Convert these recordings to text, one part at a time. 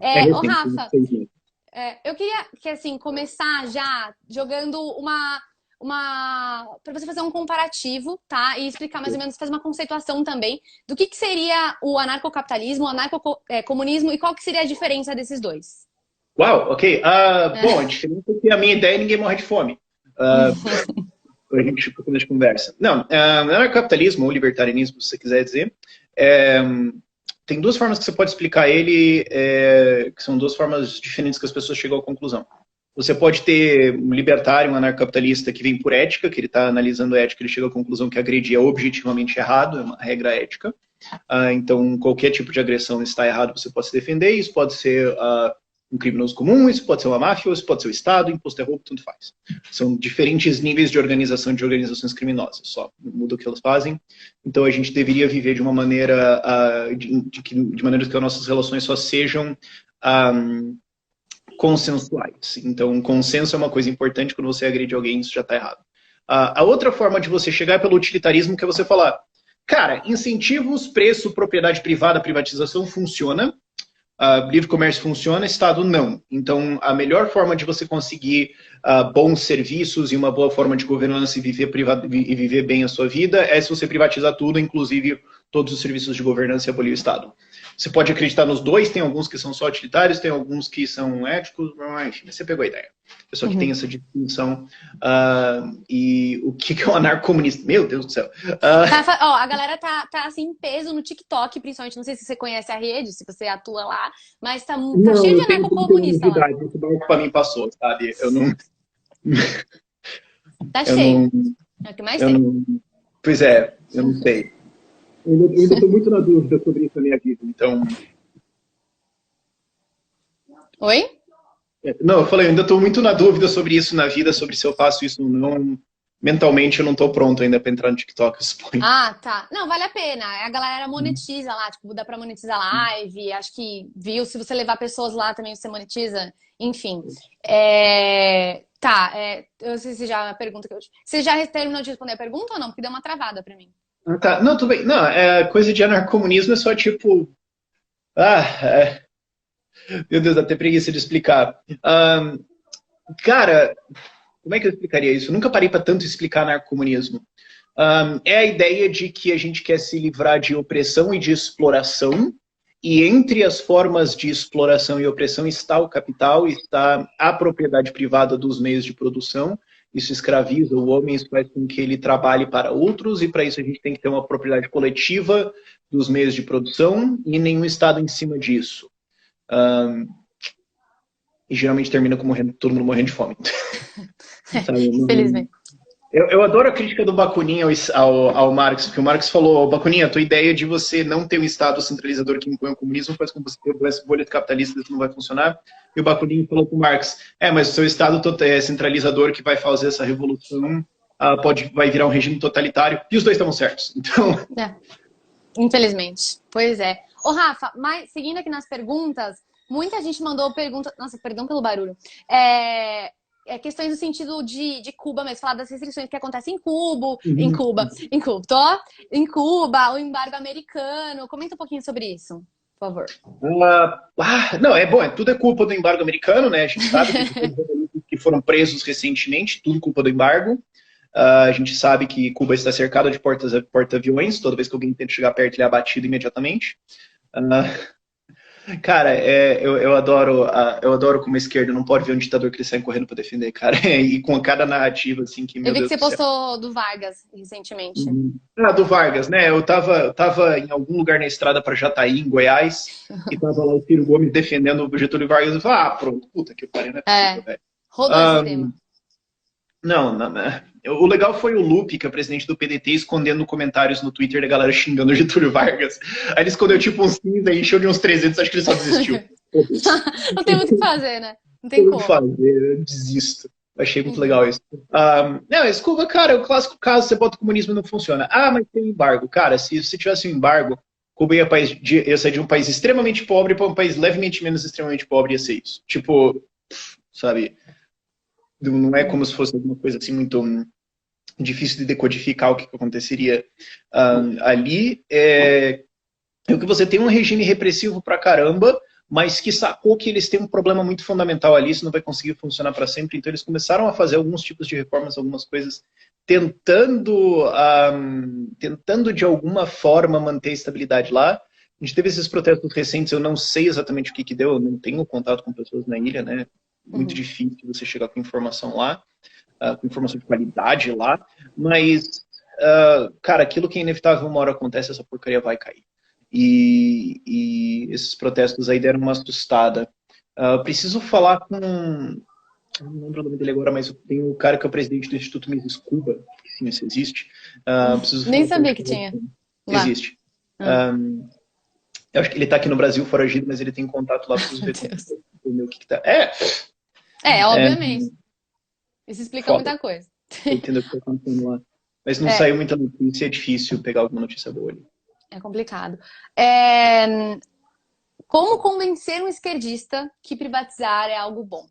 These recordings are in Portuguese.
É Ô recente, Rafa, 6 meses. eu queria que assim começar já jogando para você fazer um comparativo, tá? E explicar mais ou menos, fazer uma conceituação também do que seria o anarcocapitalismo, o anarcocomunismo e qual que seria a diferença desses dois. Uau, ok. É. Bom, a diferença é que a minha ideia é ninguém morre de fome. Ah, a gente começa de conversa. Não, não é capitalismo ou libertarianismo, se você quiser dizer. É, tem duas formas que você pode explicar ele, que são duas formas diferentes que as pessoas chegam à conclusão. Você pode ter um libertário, um anarcapitalista que vem por ética, que ele está analisando a ética, ele chega à conclusão que agredir é objetivamente errado, é uma regra ética. Então, qualquer tipo de agressão está errado, você pode se defender. Isso pode ser um criminoso comum, isso pode ser uma máfia, isso pode ser o Estado, imposto é roubo, tanto faz. São diferentes níveis de organização de organizações criminosas, só muda o que elas fazem. Então, a gente deveria viver de uma maneira, de maneira que as nossas relações só sejam consensuais. Então, consenso é uma coisa importante, quando você agride alguém, isso já está errado. A outra forma de você chegar é pelo utilitarismo, que é você falar, cara, incentivos, preço, propriedade privada, privatização funciona, livre comércio funciona, Estado não. Então, a melhor forma de você conseguir bons serviços e uma boa forma de governança e viver bem a sua vida é se você privatizar tudo, inclusive todos os serviços de governança e abolir o Estado. Você pode acreditar nos dois, tem alguns que são só utilitários, tem alguns que são éticos, enfim, você pegou a ideia. Pessoal que tem essa distinção. E o que é um anarcomunista? Meu Deus do céu. A galera tá assim em peso no TikTok, principalmente. Não sei se você conhece a rede, se você atua lá, mas tá Não, cheio de eu tenho 31 anos anarcocomunista de lá. idade, esse barco para mim passou, sabe? Eu não. Tá Eu cheio. não. É o que mais Eu tem. não pois é, eu não sei. Eu ainda estou muito na dúvida sobre isso na minha vida, então. Oi? Não, eu falei, eu ainda estou muito na dúvida sobre isso na vida, sobre se eu faço isso ou não. Mentalmente eu não estou pronto ainda para entrar no TikTok, eu suponho. Ah, tá. Não, vale a pena. A galera monetiza lá, tipo, dá pra monetizar live. Acho que, viu, se você levar pessoas lá também você monetiza. Enfim. Tá, eu não sei se já é a pergunta que eu... Você já terminou de responder a pergunta ou não? Porque deu uma travada pra mim. Tá. Não, tudo bem. Não, coisa de anarcomunismo é só tipo. Ah, meu Deus, dá até preguiça de explicar. Cara, como é que eu explicaria isso? Eu nunca parei para tanto explicar anarcomunismo. É a ideia de que a gente quer se livrar de opressão e de exploração, e entre as formas de exploração e opressão está o capital, está a propriedade privada dos meios de produção. Isso escraviza o homem, isso faz com que ele trabalhe para outros, e para isso a gente tem que ter uma propriedade coletiva dos meios de produção e nenhum Estado em cima disso. E geralmente termina com todo mundo morrendo de fome. Sabe? Infelizmente. Eu adoro a crítica do Bakunin ao Marx, porque o Marx falou, Bakunin, a tua ideia de você não ter um Estado centralizador que impõe o comunismo faz com que você tenha essa bolha capitalista que não vai funcionar. E o Bakunin falou com o Marx, mas o seu Estado centralizador que vai fazer essa revolução vai virar um regime totalitário. E os dois estavam certos. Então... Infelizmente. Pois é. Ô, Rafa, mas seguindo aqui nas perguntas, muita gente mandou pergunta... Nossa, perdão pelo barulho. Questões no sentido de Cuba mesmo, falar das restrições que acontecem em Cuba, o embargo americano. Comenta um pouquinho sobre isso, por favor. Não, bom, tudo é culpa do embargo americano, né? A gente sabe que foram presos recentemente, tudo culpa do embargo. A gente sabe que Cuba está cercada de porta-aviões, toda vez que alguém tenta chegar perto, ele é abatido imediatamente. Cara, eu adoro como a esquerda não pode ver um ditador que eles saem correndo para defender, cara. E com cada narrativa, assim, que, meu Eu vi que Deus você do céu. postou do Vargas recentemente. Do Vargas, né? Eu tava em algum lugar na estrada para Jataí, em Goiás, e tava lá o Ciro Gomes defendendo o Getúlio Vargas. Eu falei, pronto, puta que pariu, não é possível, velho. Rodou esse tema. Não. O legal foi o Lupe, que é o presidente do PDT, escondendo comentários no Twitter da galera xingando o Getúlio Vargas. Aí ele escondeu tipo uns 15, aí encheu de uns 300, acho que ele só desistiu. Não tem muito o que fazer, né? Não tem como. Eu desisto. Achei muito legal isso. Não, Cuba, cara, o clássico caso, você bota o comunismo e não funciona. Mas tem embargo. Cara, se tivesse um embargo, Cuba ia sair de um país extremamente pobre para um país levemente menos extremamente pobre, ia ser isso. Tipo, sabe... Não é como se fosse alguma coisa assim muito difícil de decodificar o que aconteceria ali. O que você tem um regime repressivo pra caramba, mas que sacou que eles têm um problema muito fundamental ali, isso não vai conseguir funcionar para sempre, então eles começaram a fazer alguns tipos de reformas, algumas coisas, tentando de alguma forma manter a estabilidade lá. A gente teve esses protestos recentes, eu não sei exatamente o que deu, eu não tenho contato com pessoas na ilha, né? Muito difícil você chegar com informação lá, com informação de qualidade lá, mas, cara, aquilo que é inevitável uma hora acontece, essa porcaria vai cair. E esses protestos aí deram uma assustada. Preciso falar com... Não lembro o nome dele agora, mas tem o cara que é o presidente do Instituto Mises Cuba, que sim, isso existe. Nem sabia que tinha. Existe. Eu acho que ele está aqui no Brasil foragido, mas ele tem contato lá para os ver o que tá. Obviamente. Isso explica muita coisa. Entendo o que está acontecendo lá. Mas não saiu muita notícia, é difícil pegar alguma notícia boa ali. É complicado. Como convencer um esquerdista que privatizar é algo bom?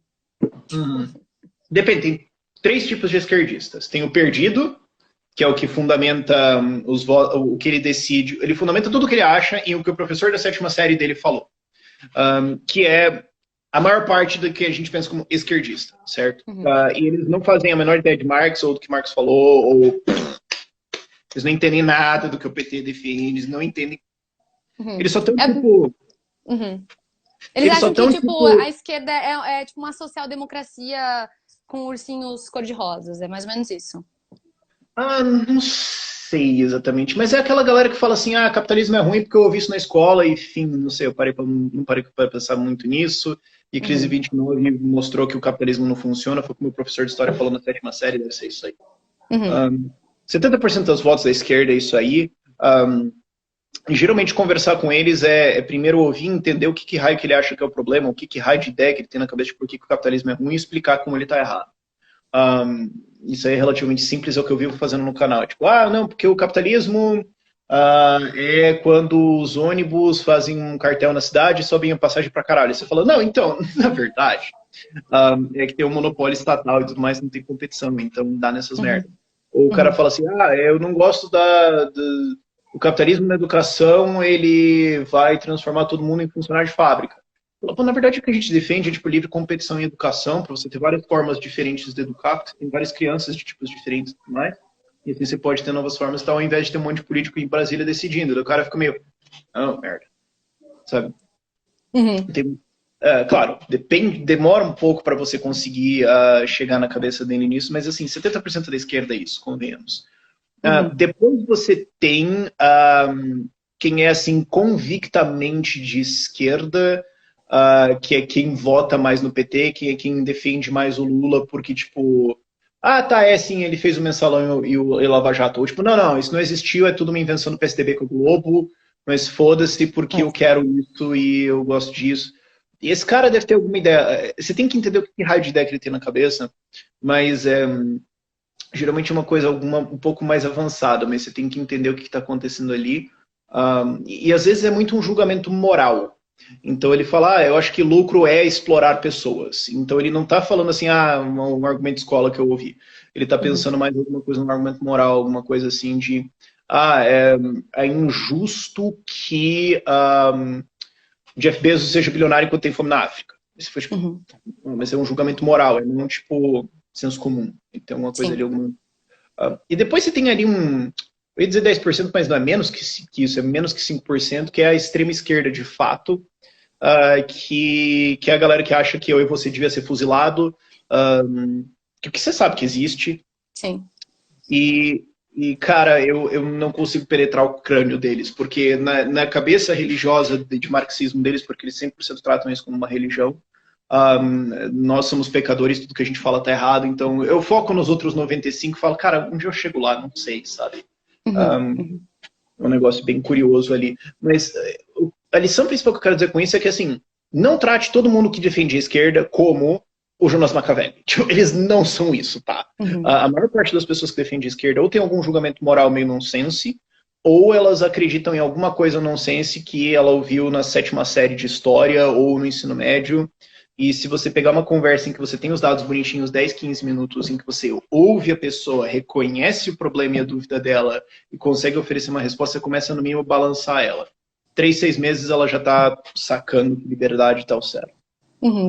Depende, tem 3 tipos de esquerdistas. Tem o perdido, que é o que fundamenta o que ele decide. Ele fundamenta tudo o que ele acha em o que o professor da 7ª série dele falou. Que é a maior parte do que a gente pensa como esquerdista, certo? E eles não fazem a menor ideia de Marx ou do que Marx falou, ou eles não entendem nada do que o PT defende, eles não entendem. Eles só estão, tipo... Eles acham que, tipo, a esquerda é tipo uma social-democracia com ursinhos cor-de-rosas, é mais ou menos isso. Não sei exatamente, mas é aquela galera que fala assim, capitalismo é ruim porque eu ouvi isso na escola e, enfim, não sei, não parei para pensar muito nisso, e a crise 29 mostrou que o capitalismo não funciona, foi como o meu professor de história falou na 7ª série, deve ser isso aí. 70% dos votos da esquerda é isso aí. Geralmente conversar com eles é primeiro ouvir, entender o que raio que ele acha que é o problema, o que raio de ideia que ele tem na cabeça de por que o capitalismo é ruim e explicar como ele está errado. Isso aí é relativamente simples, é o que eu vivo fazendo no canal. Tipo, não, porque o capitalismo é quando os ônibus fazem um cartel na cidade e sobem a passagem pra caralho. Você fala, não, então, na verdade, é que tem um monopólio estatal e tudo mais, não tem competição, então dá nessas merdas. Ou o cara fala assim, eu não gosto o capitalismo na educação, ele vai transformar todo mundo em funcionário de fábrica. Na verdade, o que a gente defende é tipo, livre competição em educação, para você ter várias formas diferentes de educar, porque você tem várias crianças de tipos diferentes e tudo mais, e assim você pode ter novas formas, então, ao invés de ter um monte de político em Brasília decidindo, o cara fica meio, merda, sabe? Claro, demora um pouco para você conseguir chegar na cabeça dele nisso, mas assim, 70% da esquerda é isso, convenhamos. Depois você tem quem é assim convictamente de esquerda, que é quem vota mais no PT, que é quem defende mais o Lula, porque tipo, sim, ele fez o Mensalão e o Lava Jato. Ou tipo, não, isso não existiu, é tudo uma invenção do PSDB com o Globo, mas foda-se porque eu quero isso e eu gosto disso. E esse cara deve ter alguma ideia. Você tem que entender o que raio de ideia que ele tem na cabeça, mas geralmente é uma coisa um pouco mais avançada, mas você tem que entender o que está acontecendo ali. E às vezes é muito um julgamento moral. Então ele fala, eu acho que lucro é explorar pessoas. Então ele não está falando assim, um argumento de escola que eu ouvi. Ele está pensando mais em alguma coisa, um argumento moral, alguma coisa assim de, é injusto que Jeff Bezos seja bilionário enquanto tem fome na África. Isso foi tipo, mas é um julgamento moral, é não tipo senso comum. Então alguma coisa ali, e depois você tem ali eu ia dizer 10%, mas não é menos que isso, é menos que 5%, que é a extrema esquerda de fato, que é a galera que acha que eu e você devia ser fuzilado, que você sabe que existe. Sim. E cara, eu não consigo penetrar o crânio deles, porque na cabeça religiosa de marxismo deles, porque eles 100% tratam isso como uma religião, nós somos pecadores, tudo que a gente fala tá errado, então eu foco nos outros 95 e falo, cara, um dia eu chego lá, não sei, sabe? É um negócio bem curioso ali. Mas a lição principal que eu quero dizer com isso é que, assim, não trate todo mundo que defende a esquerda como o Jonas Machiavelli. Tipo, eles não são isso, tá? A maior parte das pessoas que defendem a esquerda ou tem algum julgamento moral meio nonsense, ou elas acreditam em alguma coisa nonsense que ela ouviu na 7ª série de história ou no ensino médio. E se você pegar uma conversa em que você tem os dados bonitinhos, 10, 15 minutos, em que você ouve a pessoa, reconhece o problema e a dúvida dela e consegue oferecer uma resposta, você começa no mínimo a balançar ela. 3, 6 meses ela já tá sacando que liberdade tá o certo.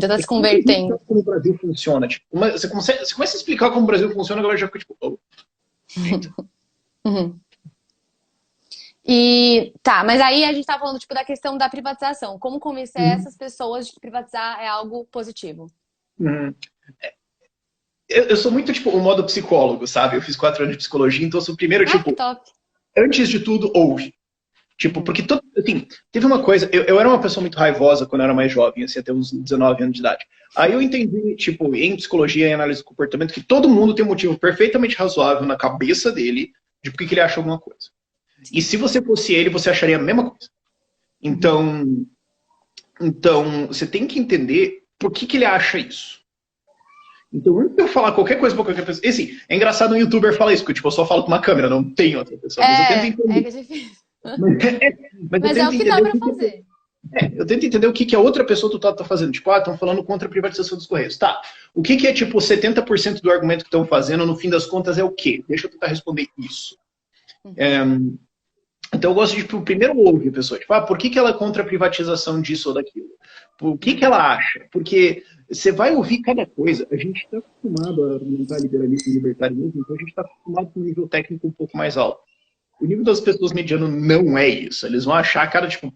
Já tá se convertendo. Como o Brasil funciona. Tipo, você começa a explicar como o Brasil funciona, agora já fica tipo... Oh. E tá, mas aí a gente tá falando tipo da questão da privatização. Como convencer essas pessoas de que privatizar é algo positivo? Eu sou muito tipo o modo psicólogo, sabe? Eu fiz 4 anos de psicologia, então eu sou primeiro tipo, top. Antes de tudo, ouve. Tipo, porque assim, teve uma coisa, eu era uma pessoa muito raivosa quando eu era mais jovem, assim, até uns 19 anos de idade. Aí eu entendi, tipo, em psicologia e análise do comportamento, que todo mundo tem um motivo perfeitamente razoável na cabeça dele de por que ele acha alguma coisa. E se você fosse ele, você acharia a mesma coisa. Então você tem que entender por que ele acha isso. Então, antes de eu falar qualquer coisa pra qualquer pessoa... Assim, é engraçado um youtuber falar isso, porque tipo, eu só falo com uma câmera, não tem outra pessoa. Mas eu tento entender. É que é difícil. Mas é o que dá pra fazer. Eu tento entender o que a outra pessoa tá fazendo. Tipo, estão falando contra a privatização dos Correios. Tá, o que é tipo 70% do argumento que estão fazendo, no fim das contas, é o quê? Deixa eu tentar responder isso. Então eu gosto de, tipo, primeiro ouvir a pessoa. Tipo, por que ela é contra a privatização disso ou daquilo? O que ela acha? Porque você vai ouvir cada coisa. A gente está acostumado a argumentar liberalismo e libertarianismo, então a gente está acostumado com um nível técnico um pouco mais alto. O nível das pessoas mediano não é isso. Eles vão achar cada, tipo,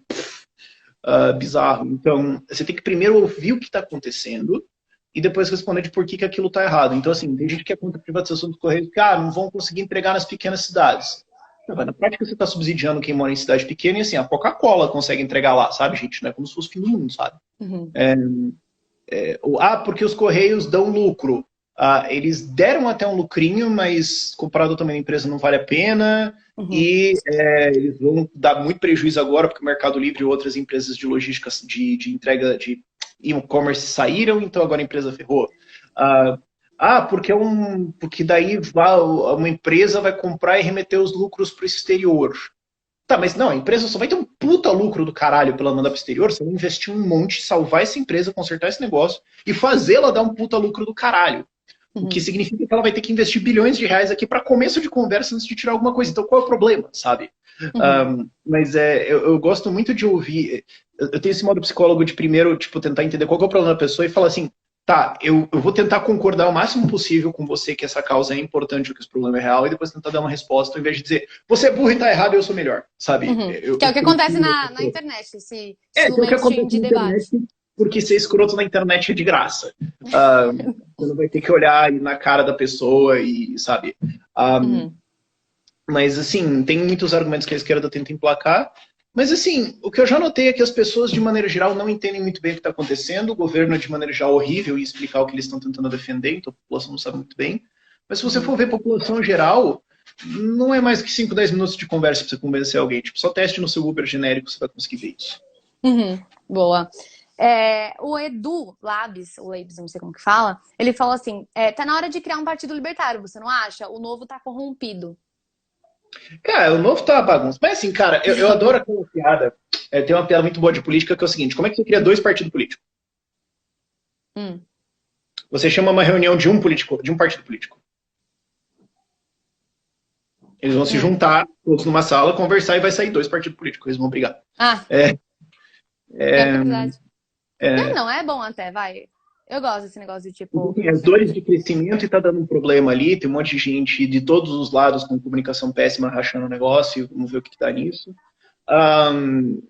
bizarro. Então, você tem que primeiro ouvir o que está acontecendo e depois responder de por que aquilo está errado. Então, assim, tem gente que é contra a privatização dos Correios, que não vão conseguir entregar nas pequenas cidades. Na prática, você está subsidiando quem mora em cidade pequena e, assim, a Coca-Cola consegue entregar lá, sabe, gente? Não é como se fosse o fim do mundo, sabe? Porque os Correios dão lucro. Eles deram até um lucrinho, mas comparado ao tamanho da empresa não vale a pena. E eles vão dar muito prejuízo agora, porque o Mercado Livre e outras empresas de logística, de entrega de e-commerce saíram, então agora a empresa ferrou. Porque daí uma empresa vai comprar e remeter os lucros para o exterior. Tá, mas não, a empresa só vai ter um puta lucro do caralho pela mandar para o exterior, você vai investir um monte, salvar essa empresa, consertar esse negócio e fazê-la dar um puta lucro do caralho. O que significa que ela vai ter que investir bilhões de reais aqui para começo de conversa antes de tirar alguma coisa. Então qual é o problema, sabe? Mas eu gosto muito de ouvir. Eu tenho esse modo psicólogo de primeiro, tipo, tentar entender qual que é o problema da pessoa e falar assim, tá, eu vou tentar concordar o máximo possível com você que essa causa é importante, que esse problema é real, e depois tentar dar uma resposta, ao invés de dizer, você é burro e tá errado, eu sou melhor, sabe? Que é o que acontece na internet, esse que é o que acontece de na debate. Internet, porque ser escroto na internet é de graça. Você não vai ter que olhar na cara da pessoa e, sabe? Mas, assim, tem muitos argumentos que a esquerda tenta emplacar. Mas, assim, o que eu já notei é que as pessoas, de maneira geral, não entendem muito bem o que está acontecendo. O governo é, de maneira geral, horrível em explicar o que eles estão tentando defender, então a população não sabe muito bem. Mas se você for ver a população geral, não é mais que 5, 10 minutos de conversa para você convencer alguém. Tipo, só teste no seu Uber genérico, você vai conseguir ver isso. Boa. O Edu Labs, o Labs, não sei como que fala, ele falou assim, tá na hora de criar um partido libertário, você não acha? O novo tá corrompido. Cara, o novo tá uma bagunça. Mas assim, cara, eu adoro aquela piada. Tem uma piada muito boa de política que é o seguinte, como é que você cria 2 partidos políticos? Você chama uma reunião de um partido político. Eles vão se juntar, todos numa sala, conversar e vai sair 2 partidos políticos. Eles vão brigar. É verdade. Não, é bom até, vai. Eu gosto desse negócio de tipo... As dores de crescimento e tá dando um problema ali, tem um monte de gente de todos os lados com comunicação péssima rachando o negócio, vamos ver o que tá nisso.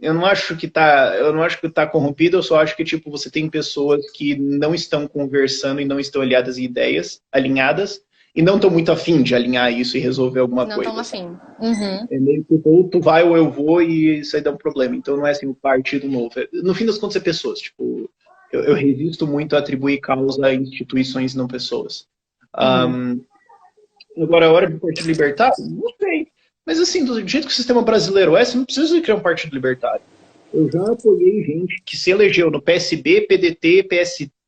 Eu não acho que tá corrompido, eu só acho que tipo, você tem pessoas que não estão conversando e não estão alinhadas, e não estão muito afim de alinhar isso e resolver alguma coisa. Não estão afim. É meio que ou tu vai ou eu vou e isso aí dá um problema. Então não é assim o partido novo. No fim das contas é pessoas, tipo... Eu resisto muito a atribuir causa a instituições e não pessoas. Agora, a hora do Partido Libertário, não sei. Mas assim, do jeito que o sistema brasileiro você não precisa criar um Partido Libertário. Eu já apoiei gente que se elegeu no PSB, PDT,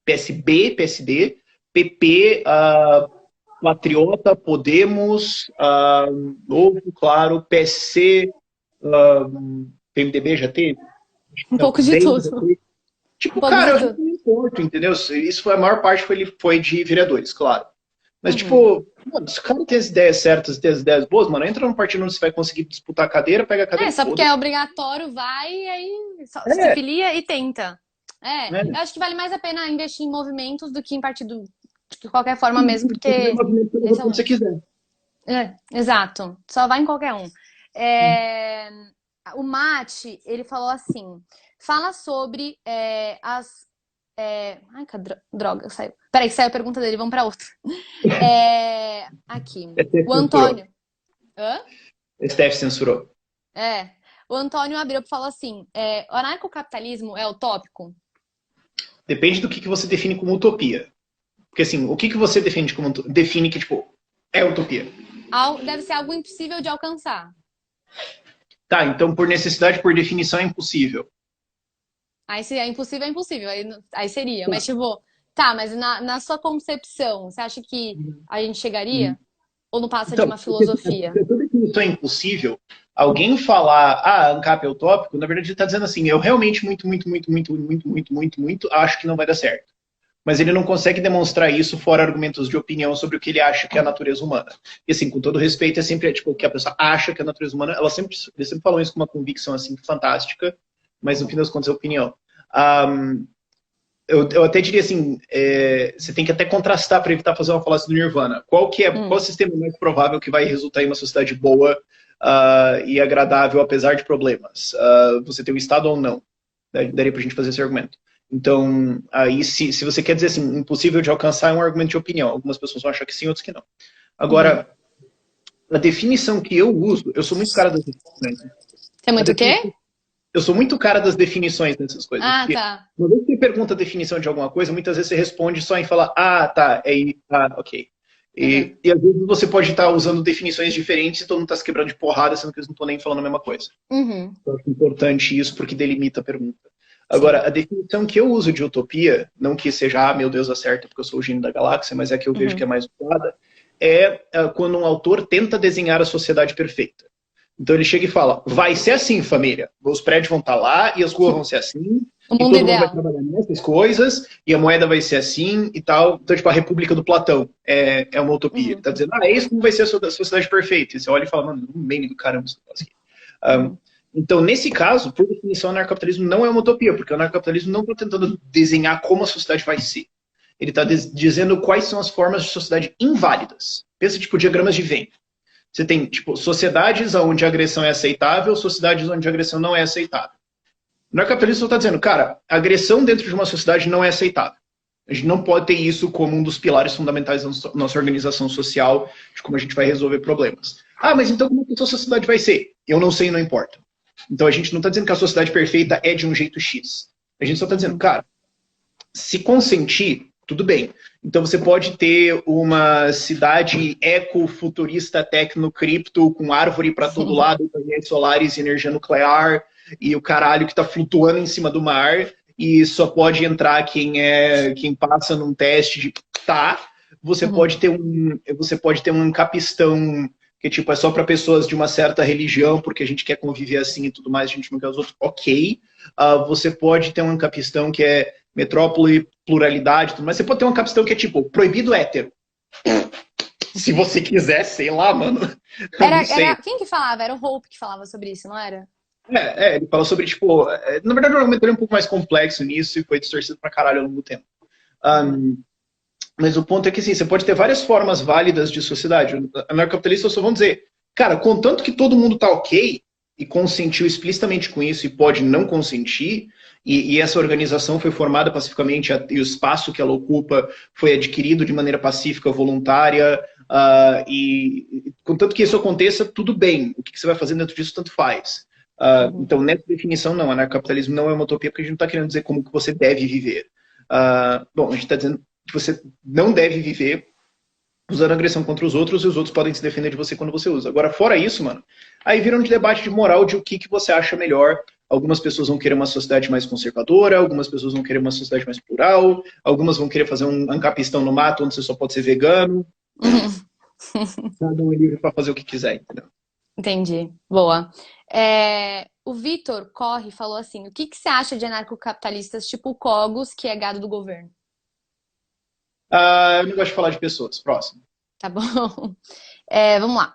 PSB, PSD, PP, Patriota, Podemos, Novo, claro, PSC, PMDB já teve? Um pouco de tudo. Tipo, cara, eu não importo, entendeu? Isso foi, a maior parte foi de vereadores, claro. Mas, tipo, Mano, se o cara tem as ideias certas, tem as ideias boas, mano, entra num partido onde você vai conseguir disputar a cadeira, pega a cadeira e Só porque foda. é obrigatório, vai e aí se É, filia e tenta. Eu é. acho que vale mais a pena investir em movimentos do que em partido de qualquer forma Sim, mesmo, você porque movimento pelo esse é quando você ruim. quiser. Exato. Só vai em qualquer um. É, o Mate, ele falou assim: fala sobre as. Ai, que droga, saiu. Peraí, que saiu a pergunta dele, vamos para outra. Aqui. STF O censurou. Antônio. Hã? STF censurou. É. O Antônio abriu e falou assim: o anarcocapitalismo é utópico? Depende do que você define como utopia. Porque assim, o que você define como define que, tipo, é utopia? Deve ser algo impossível de alcançar. Tá, então por necessidade, por definição, é impossível. Aí se é impossível, é impossível. Aí seria. Tá. Mas, tipo, tá, mas na sua concepção, você acha que a gente chegaria? Ou não passa de Então, uma se filosofia? a sua definição é impossível, alguém falar, ANCAP é utópico, na verdade ele está dizendo assim, eu realmente muito acho que não vai dar certo. Mas ele não consegue demonstrar isso fora argumentos de opinião sobre o que ele acha que é a natureza humana. E assim, com todo respeito, é sempre tipo, o que a pessoa acha que é a natureza humana, eles sempre falam isso com uma convicção assim fantástica, mas no fim das contas é opinião. Um, eu até diria assim, você tem que até contrastar para evitar fazer uma falácia do Nirvana. Qual Hum. o sistema mais provável que vai resultar em uma sociedade boa e agradável, apesar de problemas? Você tem o Estado ou não? Daria para a gente fazer esse argumento. Então, aí, se você quer dizer assim, impossível de alcançar, é um argumento de opinião. Algumas pessoas vão achar que sim, outras que não. Uhum. Agora, a definição que eu uso, eu sou muito cara das definições. Você é A muito o quê? definição eu sou muito cara das definições dessas coisas, Ah, porque tá. uma vez que você pergunta a definição de alguma coisa, muitas vezes você responde só em falar, tá, ok. Uhum. E às vezes você pode estar usando definições diferentes e todo mundo está se quebrando de porrada, sendo que eles não estão nem falando a mesma coisa. Uhum. Eu acho importante isso porque delimita a pergunta. Sim. Agora, a definição que eu uso de utopia, não que seja, meu Deus, acerta porque eu sou o gênio da galáxia, mas é que eu vejo que Uhum. é mais usada, quando um autor tenta desenhar a sociedade perfeita. Então ele chega e fala, vai ser assim, família. Os prédios vão estar lá e as ruas vão ser assim, O e mundo todo mundo vai ideal. trabalhar nessas coisas, e a moeda vai ser assim e tal. Então, tipo, a República do Platão é uma utopia. Ele Uhum. está dizendo, é isso como vai ser a sociedade perfeita. E você olha e fala, mano, um meme do caramba esse negócio aqui. Um, Uhum. então, nesse caso, por definição, o anarcapitalismo não é uma utopia, porque o anarcapitalismo não está tentando desenhar como a sociedade vai ser. Ele está dizendo quais são as formas de sociedade inválidas. Pensa, tipo, diagramas de Venn. Você tem, tipo, sociedades onde a agressão é aceitável, sociedades onde a agressão não é aceitável. O anarcapitalismo só está dizendo, cara, a agressão dentro de uma sociedade não é aceitável. A gente não pode ter isso como um dos pilares fundamentais da nossa organização social, de como a gente vai resolver problemas. Mas então como que a sociedade vai ser? Eu não sei, não importa. Então a gente não está dizendo que a sociedade perfeita é de um jeito X. A gente só está dizendo, Uhum. cara, se consentir, tudo bem. Então você pode ter uma cidade ecofuturista, tecnocripto, com árvore para todo lado, painéis solares e energia nuclear, e o caralho que está flutuando em cima do mar, e só pode entrar quem passa num teste de tá. Você Uhum. você pode ter um capistão que tipo é só para pessoas de uma certa religião, porque a gente quer conviver assim e tudo mais, a gente não quer os outros. Ok. Você pode ter um capistão que é metrópole, pluralidade, tudo mais. Você pode ter uma capistão que é tipo proibido hétero. Se você quiser, sei lá, mano. Eu não sei. Quem que falava? Era o Hope que falava sobre isso, não era? Ele fala sobre, tipo, na verdade o argumento é um pouco mais complexo nisso e foi distorcido pra caralho ao longo do tempo. Uhum. Mas o ponto é que, assim, você pode ter várias formas válidas de sociedade. Anarcapitalistas só vão dizer, cara, contanto que todo mundo tá ok e consentiu explicitamente com isso e pode não consentir, e essa organização foi formada pacificamente e o espaço que ela ocupa foi adquirido de maneira pacífica, voluntária, e contanto que isso aconteça, tudo bem. O que você vai fazer dentro disso, tanto faz. Uhum. Então, nessa definição, não, anarcapitalismo não é uma utopia, porque a gente não está querendo dizer como que você deve viver. Bom, a gente está dizendo que você não deve viver usando agressão contra os outros e os outros podem se defender de você quando você usa. Agora, fora isso, mano, aí vira um debate de moral de o que você acha melhor. Algumas pessoas vão querer uma sociedade mais conservadora, algumas pessoas vão querer uma sociedade mais plural, algumas vão querer fazer um ancapistão no mato onde você só pode ser vegano. Uhum. Cada um é livre para fazer o que quiser, entendeu? Entendi. Boa. O Vitor Corre falou assim: o que você acha de anarcocapitalistas tipo o Cogos, que é gado do governo? Eu não gosto de falar de pessoas. Próximo. Tá bom. Vamos lá.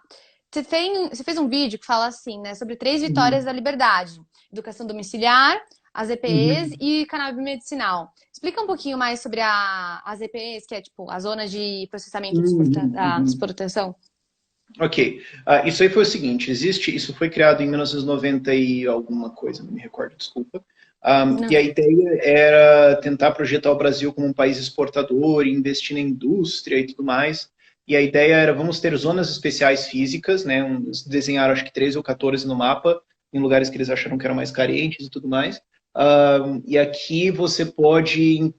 Você fez um vídeo que fala assim, né, sobre 3 vitórias da liberdade. Educação domiciliar, as EPEs e cannabis medicinal. Explica um pouquinho mais sobre as EPEs, que é tipo a zona de processamento de exportação. Ok. Isso aí foi o seguinte, isso foi criado em 1990 e alguma coisa, não me recordo, desculpa. E a ideia era tentar projetar o Brasil como um país exportador, investir na indústria e tudo mais. E a ideia era, vamos ter zonas especiais físicas, né? Desenharam acho que 13 ou 14 no mapa, em lugares que eles acharam que eram mais carentes e tudo mais. E aqui você pode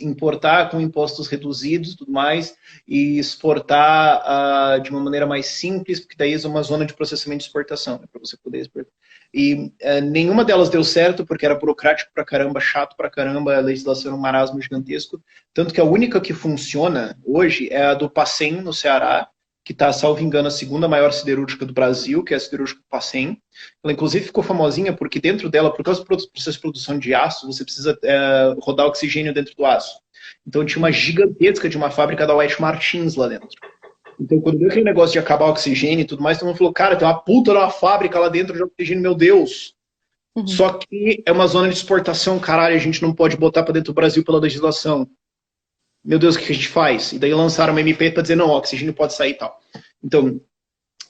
importar com impostos reduzidos e tudo mais, e exportar de uma maneira mais simples, porque daí é uma zona de processamento de exportação, né, para você poder exportar. E nenhuma delas deu certo, porque era burocrático pra caramba, chato pra caramba, a legislação era um marasmo gigantesco. Tanto que a única que funciona hoje é a do Pacem, no Ceará, que está, salvo engano, a segunda maior siderúrgica do Brasil, que é a siderúrgica Pacem. Ela, inclusive, ficou famosinha porque dentro dela, por causa do processo de produção de aço, você precisa rodar oxigênio dentro do aço. Então, tinha uma gigantesca de uma fábrica da White Martins lá dentro. Então, quando deu aquele negócio de acabar o oxigênio e tudo mais, todo mundo falou, cara, tem uma puta de uma fábrica lá dentro de oxigênio, meu Deus. Só que é uma zona de exportação, caralho, a gente não pode botar para dentro do Brasil pela legislação. Meu Deus, o que a gente faz? E daí lançaram uma MP para dizer, não, o oxigênio pode sair e tal. Então,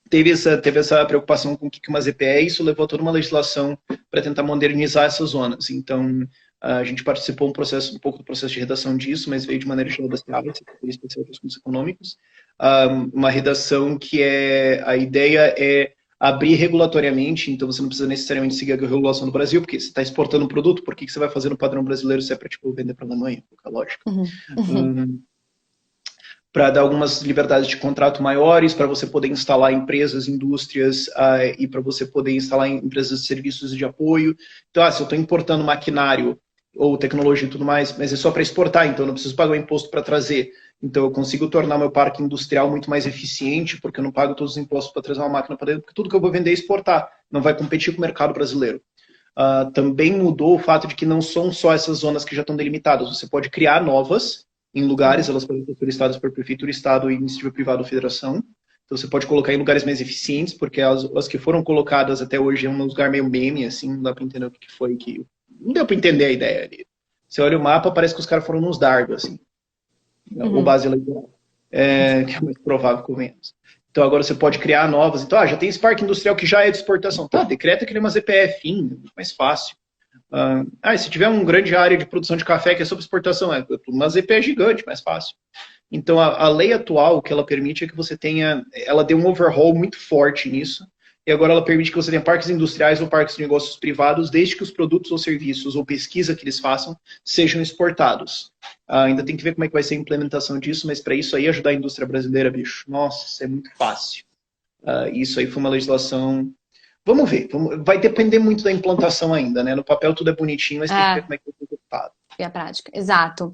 teve essa preocupação com o que uma ZPE é, e isso levou a toda uma legislação para tentar modernizar essas zonas. Então, a gente participou um pouco do processo de redação disso, mas veio de maneira geral Secretaria Especial de Assuntos Econômicos, uma redação que a ideia é abrir regulatoriamente, então você não precisa necessariamente seguir a regulação do Brasil, porque você está exportando um produto, por que você vai fazer no padrão brasileiro se é para tipo, vender para a Alemanha? Pouca lógica. Para dar algumas liberdades de contrato maiores, para você poder instalar empresas, indústrias, e para você poder instalar empresas de serviços de apoio. Então, se eu estou importando maquinário ou tecnologia e tudo mais, mas é só para exportar, então eu não preciso pagar o imposto para trazer. Então eu consigo tornar meu parque industrial muito mais eficiente, porque eu não pago todos os impostos para trazer uma máquina para dentro, porque tudo que eu vou vender é exportar, não vai competir com o mercado brasileiro. Também mudou o fato de que não são só essas zonas que já estão delimitadas, você pode criar novas em lugares, elas podem ser solicitadas por prefeitura, estado, iniciativa privada ou federação. Então você pode colocar em lugares mais eficientes, porque as que foram colocadas até hoje é um lugar meio meme, assim, não dá para entender o que foi que... Não deu para entender a ideia ali. Você olha o mapa, parece que os caras foram nos dardos, assim. Ou base eleitoral. Que é mais provável, convenhamos. Então agora você pode criar novas. Então, já tem esse parque industrial que já é de exportação. Tá, decreta que ele é uma ZPF, muito mais fácil. Se tiver uma grande área de produção de café que é sobre exportação, uma ZPF gigante, mais fácil. Então a lei atual, o que ela permite é que você tenha... Ela deu um overhaul muito forte nisso. E agora ela permite que você tenha parques industriais ou parques de negócios privados, desde que os produtos ou serviços ou pesquisa que eles façam sejam exportados. Ainda tem que ver como é que vai ser a implementação disso, mas para isso aí ajudar a indústria brasileira, bicho, nossa, isso é muito fácil. Isso aí foi uma legislação... Vamos ver, vai depender muito da implantação ainda, né? No papel tudo é bonitinho, mas tem que ver como é que vai ser executado. E a prática, exato.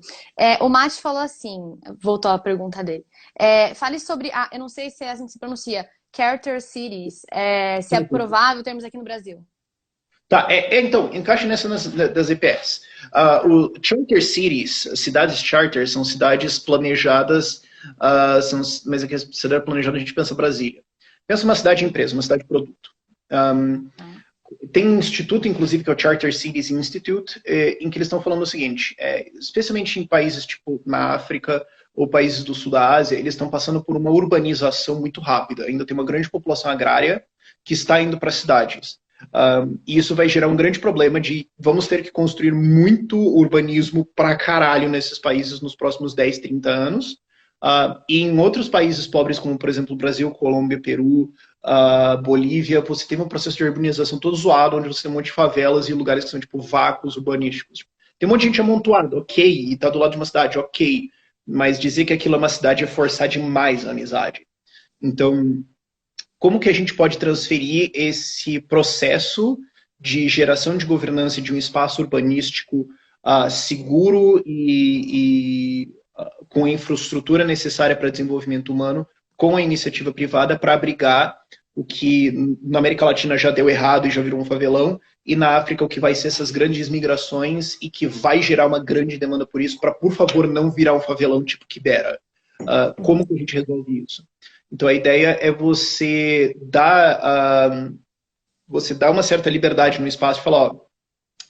O Mate falou assim, voltou à pergunta dele. Fale sobre, eu não sei se é assim que se pronuncia, Charter Cities, se é provável termos aqui no Brasil. Tá, então, encaixa nessa das EPS. O Charter Cities, cidades charter, são cidades planejadas, mas aqui a cidade planejada a gente pensa Brasília. Pensa uma cidade empresa, uma cidade produto. Tem um instituto, inclusive, que é o Charter Cities Institute, em que eles estão falando o seguinte, especialmente em países tipo na África ou países do sul da Ásia, eles estão passando por uma urbanização muito rápida. Ainda tem uma grande população agrária que está indo para cidades. E isso vai gerar um grande problema de vamos ter que construir muito urbanismo pra caralho nesses países nos próximos 10, 30 anos. E em outros países pobres, como por exemplo Brasil, Colômbia, Peru, Bolívia, você tem um processo de urbanização todo zoado, onde você tem um monte de favelas e lugares que são tipo vácuos urbanísticos. Tem um monte de gente amontoada, ok, e tá do lado de uma cidade, ok. Mas dizer que aquilo é uma cidade é forçar demais a amizade. Então, como que a gente pode transferir esse processo de geração de governança de um espaço urbanístico seguro e com a infraestrutura necessária para desenvolvimento humano com a iniciativa privada para abrigar o que na América Latina já deu errado e já virou um favelão, e na África o que vai ser essas grandes migrações e que vai gerar uma grande demanda por isso, para, por favor, não virar um favelão tipo Kibera. Como que a gente resolve isso? Então, a ideia é você dar uma certa liberdade no espaço e falar, ó,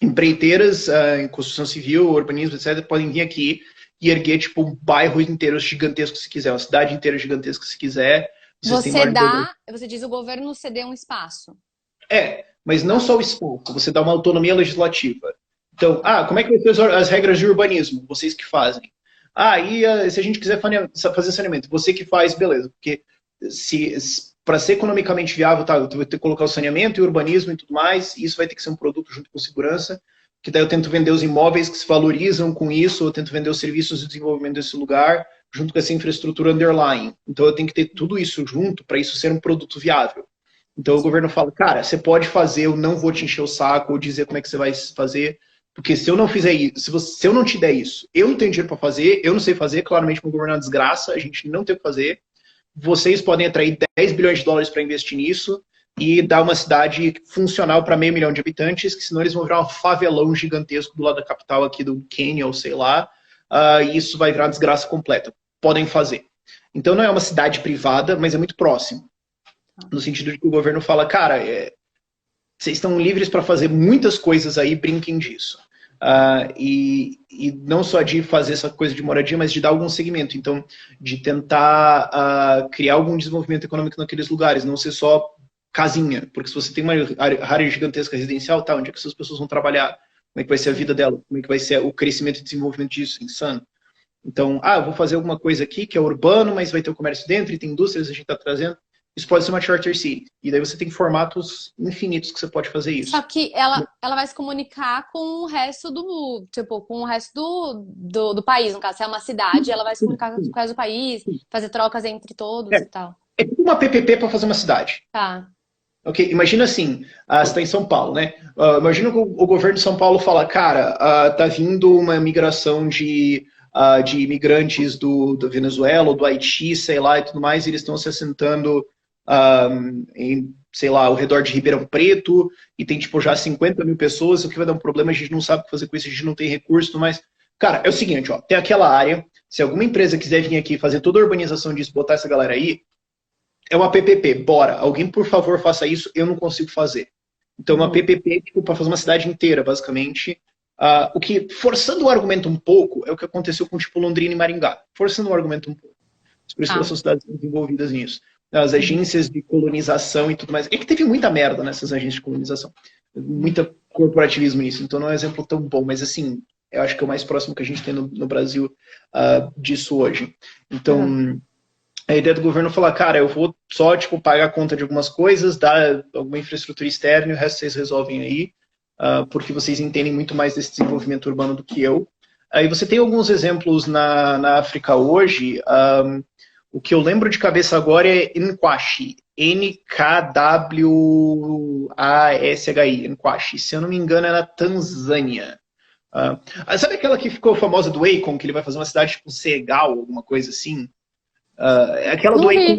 empreiteiras em construção civil, urbanismo, etc., podem vir aqui e erguer, tipo, um bairro inteiro gigantesco se quiser, uma cidade inteira gigantesca se quiser. Você diz o governo ceder um espaço. Mas não só o espaço, você dá uma autonomia legislativa. Então, como é que vai ser as regras de urbanismo? Vocês que fazem. E se a gente quiser fazer saneamento, você que faz, beleza. Porque para ser economicamente viável, tá, eu vou ter que colocar o saneamento e o urbanismo e tudo mais, e isso vai ter que ser um produto junto com segurança, que daí eu tento vender os imóveis que se valorizam com isso, eu tento vender os serviços de desenvolvimento desse lugar, junto com essa infraestrutura underlying. Então eu tenho que ter tudo isso junto para isso ser um produto viável. Então o governo fala, cara, você pode fazer, eu não vou te encher o saco ou dizer como é que você vai fazer, porque se eu não fizer isso, se eu não te der isso, eu não tenho dinheiro para fazer, eu não sei fazer, claramente meu governo é uma desgraça, a gente não tem o que fazer, vocês podem atrair 10 bilhões de dólares para investir nisso e dar uma cidade funcional para 500 mil de habitantes, que senão eles vão virar um favelão gigantesco do lado da capital aqui do Quênia, ou sei lá, e isso vai virar uma desgraça completa. Podem fazer. Então não é uma cidade privada, mas é muito próximo. No sentido de que o governo fala, cara, vocês estão livres para fazer muitas coisas aí, brinquem disso. E não só de fazer essa coisa de moradia, mas de dar algum segmento. Então, de tentar criar algum desenvolvimento econômico naqueles lugares, não ser só casinha. Porque se você tem uma área gigantesca residencial, tá, onde é que essas pessoas vão trabalhar? Como é que vai ser a vida delas? Como é que vai ser o crescimento e desenvolvimento disso? Insano. Então, eu vou fazer alguma coisa aqui que é urbano, mas vai ter o comércio dentro e tem indústrias que a gente está trazendo. Isso pode ser uma charter city. E daí você tem formatos infinitos que você pode fazer isso. Só que ela vai se comunicar com o resto do país, no caso. Se é uma cidade, ela vai se comunicar com o resto do país, fazer trocas entre todos e tal. É tipo uma PPP para fazer uma cidade. Tá. Ok, imagina assim, você está em São Paulo, né? Imagina que o governo de São Paulo fala, cara, tá vindo uma migração de imigrantes do Venezuela ou do Haiti, sei lá, e tudo mais, e eles estão se assentando em, sei lá, ao redor de Ribeirão Preto, e tem, tipo, já 50 mil pessoas, o que vai dar um problema, a gente não sabe o que fazer com isso, a gente não tem recurso, mas... Cara, é o seguinte, ó, tem aquela área, se alguma empresa quiser vir aqui fazer toda a urbanização disso, botar essa galera aí, é uma PPP, bora, alguém por favor faça isso, eu não consigo fazer. Então uma PPP, tipo, para fazer uma cidade inteira, basicamente. O que, forçando o argumento um pouco, é o que aconteceu com, tipo, Londrina e Maringá. Forçando o argumento um pouco. Por isso que são cidades envolvidas nisso. As agências de colonização e tudo mais. É que teve muita merda nessas agências de colonização. Muita corporativismo nisso. Então não é um exemplo tão bom. Mas assim, eu acho que é o mais próximo que a gente tem no Brasil disso hoje. Então, a ideia do governo é falar, cara, eu vou só, tipo, pagar a conta de algumas coisas, dar alguma infraestrutura externa e o resto vocês resolvem aí, porque vocês entendem muito mais desse desenvolvimento urbano do que eu. E você tem alguns exemplos na África hoje. O que eu lembro de cabeça agora é Nkwashi. N-K-W-A-S-H-I. Nkwashi. Se eu não me engano, é na Tanzânia. Sabe aquela que ficou famosa do Akon, que ele vai fazer uma cidade tipo Senegal, alguma coisa assim? Aquela do Akon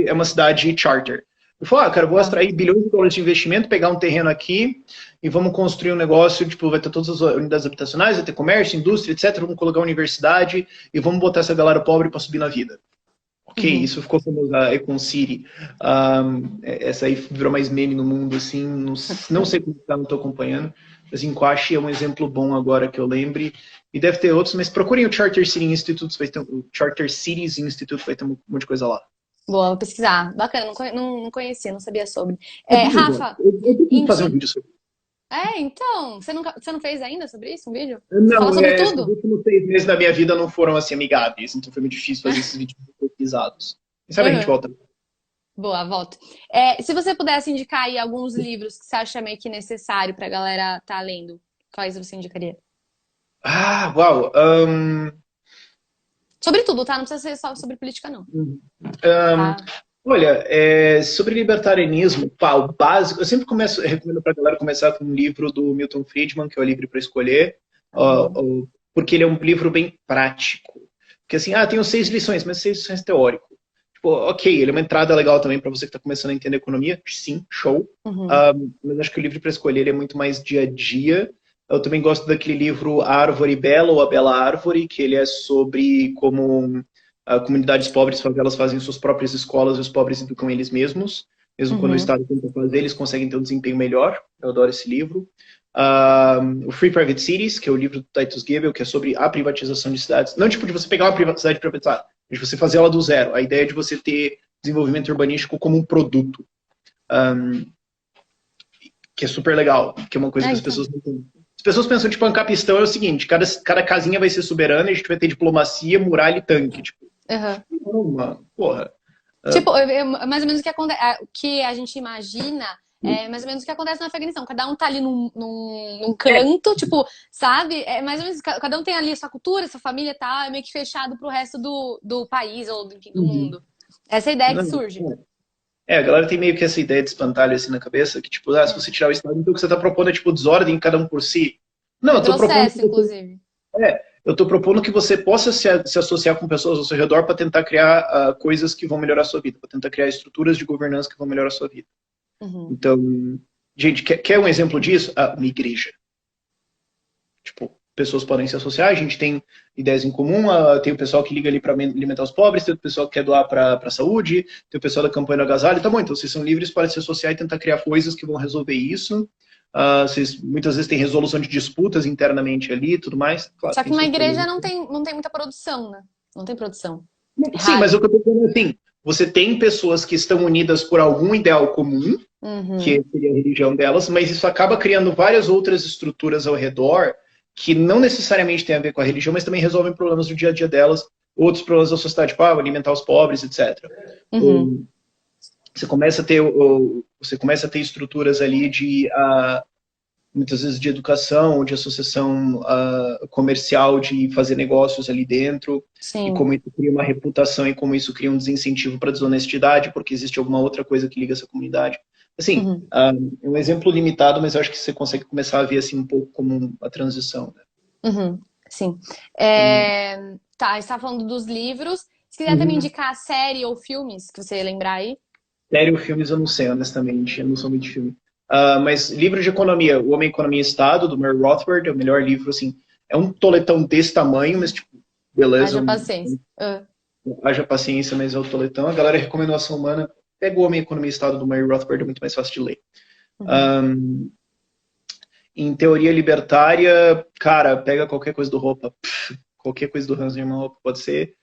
é uma cidade charter. Ele falou, cara, eu vou extrair bilhões de dólares de investimento, pegar um terreno aqui e vamos construir um negócio, tipo, vai ter todas as unidades habitacionais, vai ter comércio, indústria, etc. Vamos colocar uma universidade e vamos botar essa galera pobre para subir na vida. Ok, isso ficou famoso, a Econ City. Essa aí virou mais meme no mundo, assim, não sei como tá, não estou acompanhando. Mas Nkwashi é um exemplo bom agora que eu lembre. E deve ter outros, mas procurem o Charter City Institute, o Charter Cities Institute, vai ter um monte de coisa lá. Boa, vou pesquisar. Bacana, não conhecia, não sabia sobre. Rafa... Eu fazer um vídeo sobre isso. Então, você não fez ainda sobre isso, um vídeo? Não, fala sobre tudo? Os últimos 6 meses da minha vida não foram assim amigáveis, então foi muito difícil fazer esses vídeos pesquisados. Quem sabe a gente volta. Boa, volta. Se você pudesse indicar aí alguns livros que você acha meio que necessário pra galera tá lendo, quais você indicaria? Uau! Sobre tudo, tá? Não precisa ser só sobre política, não. Tá. Olha, sobre libertarianismo, o básico, eu sempre recomendo pra galera começar com um livro do Milton Friedman, que é o Livre para Escolher, porque ele é um livro bem prático. Porque assim, tem 6 lições, mas 6 lições teóricas. Tipo, ok, ele é uma entrada legal também para você que está começando a entender economia, sim, show. Mas acho que o Livre para Escolher ele é muito mais dia a dia. Eu também gosto daquele livro A Árvore Bela ou A Bela Árvore, que ele é sobre como Comunidades pobres, favelas fazem suas próprias escolas e os pobres educam eles mesmos. Mesmo quando o Estado tenta fazer, eles conseguem ter um desempenho melhor. Eu adoro esse livro. O Free Private Cities, que é o livro do Titus Gebel, que é sobre a privatização de cidades. Não tipo de você pegar uma cidade privatizada, mas de você fazer ela do zero. A ideia é de você ter desenvolvimento urbanístico como um produto. Que é super legal, que é uma coisa que as pessoas não entendem. As pessoas pensam, tipo, Ancapistão é o seguinte, cada casinha vai ser soberana e a gente vai ter diplomacia, muralha e tanque. Tipo, não, mano, porra. Tipo, mais ou menos o que a gente imagina é mais ou menos o que acontece no Afeganistão. Cada um tá ali num canto, tipo, sabe? É mais ou menos, cada um tem ali a sua cultura, a sua família, tá? É meio que fechado pro resto do país ou do mundo. Essa é a ideia que surge. A galera tem meio que essa ideia de espantalho assim na cabeça, que tipo, se você tirar o Estado, então o que você tá propondo é tipo desordem, cada um por si. Não, eu tô processo, inclusive. Eu tô propondo que você possa se associar com pessoas ao seu redor para tentar criar coisas que vão melhorar a sua vida, para tentar criar estruturas de governança que vão melhorar a sua vida. Então, gente, quer um exemplo disso? Uma igreja. Tipo, pessoas podem se associar, a gente tem ideias em comum, tem o pessoal que liga ali para alimentar os pobres, tem o pessoal que quer doar para a saúde, tem o pessoal da campanha do agasalho, tá bom, então vocês são livres para se associar e tentar criar coisas que vão resolver isso. Vocês muitas vezes têm resolução de disputas internamente ali e tudo mais. Claro, só que uma igreja não tem muita produção, né? Não tem produção. Sim, mas o que eu tô dizendo é assim, você tem pessoas que estão unidas por algum ideal comum, que seria a religião delas, mas isso acaba criando várias outras estruturas ao redor que não necessariamente tem a ver com a religião, mas também resolvem problemas do dia a dia delas, outros problemas da sociedade, tipo, alimentar os pobres, etc. Você começa a ter estruturas ali de, muitas vezes, de educação, de associação comercial, de fazer negócios ali dentro, Sim. E como isso cria uma reputação e como isso cria um desincentivo para desonestidade, porque existe alguma outra coisa que liga essa comunidade. Assim, é um exemplo limitado, mas eu acho que você consegue começar a ver assim um pouco como a transição. Né? Sim. Tá, você estava falando dos livros. Se quiser também indicar série ou filmes que você lembrar aí. Série ou filmes eu não sei, honestamente. Eu não sou muito de filme. Mas livro de economia, O Homem, Economia e Estado, do Murray Rothbard, é o melhor livro, assim. É um toletão desse tamanho, mas, tipo, beleza. Haja paciência. Haja paciência, mas é o toletão. A galera recomendou Ação Humana. Pega O Homem, Economia e Estado, do Murray Rothbard, é muito mais fácil de ler. Em teoria libertária, cara, pega qualquer coisa do Roupa. Qualquer coisa do Hans Hermann Hoppe pode ser.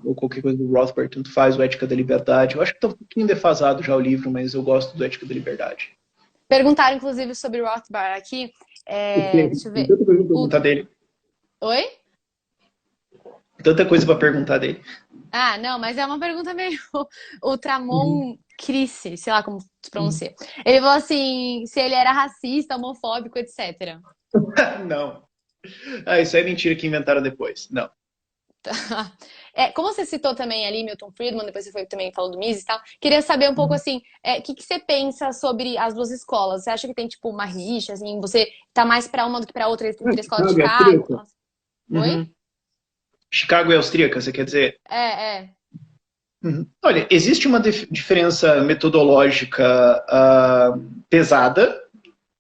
Ou qualquer coisa do Rothbard, tanto faz, o Ética da Liberdade. Eu acho que tá um pouquinho defasado já o livro, mas eu gosto do Ética da Liberdade. Perguntaram, inclusive, sobre Rothbard aqui. Deixa eu ver. Tanta coisa pra perguntar dele. Oi? Tanta coisa pra perguntar dele. Não, mas é uma pergunta meio... O Tramon Crissi, sei lá como se pronuncia. Ele falou assim, se ele era racista, homofóbico, etc. Não. Isso é mentira que inventaram depois. Não. Como você citou também ali Milton Friedman, depois você também falou do Mises e tal, queria saber um pouco assim, o que você pensa sobre as duas escolas? Você acha que tem tipo uma rixa, assim, você tá mais pra uma do que pra outra entre a escola de Chicago? Oi? Chicago é austríaca, você quer dizer? Olha, existe uma diferença metodológica pesada,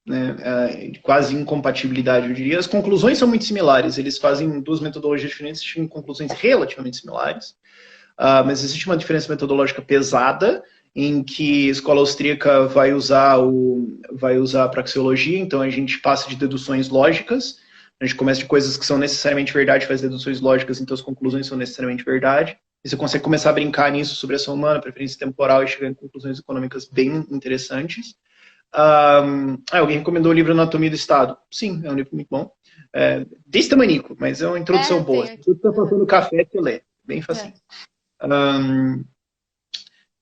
né, quase incompatibilidade, eu diria. As conclusões são muito similares, eles fazem duas metodologias diferentes, têm conclusões relativamente similares, mas existe uma diferença metodológica pesada, em que a escola austríaca vai usar a praxeologia, então a gente passa de deduções lógicas, a gente começa de coisas que são necessariamente verdade, faz deduções lógicas, então as conclusões são necessariamente verdade. E você consegue começar a brincar nisso sobre ação humana, preferência temporal e chegar em conclusões econômicas bem interessantes. Alguém recomendou o livro Anatomia do Estado. Sim, é um livro muito bom. Desse tamanico, mas é uma introdução boa. Se você está passando café, você lê. Bem facinho.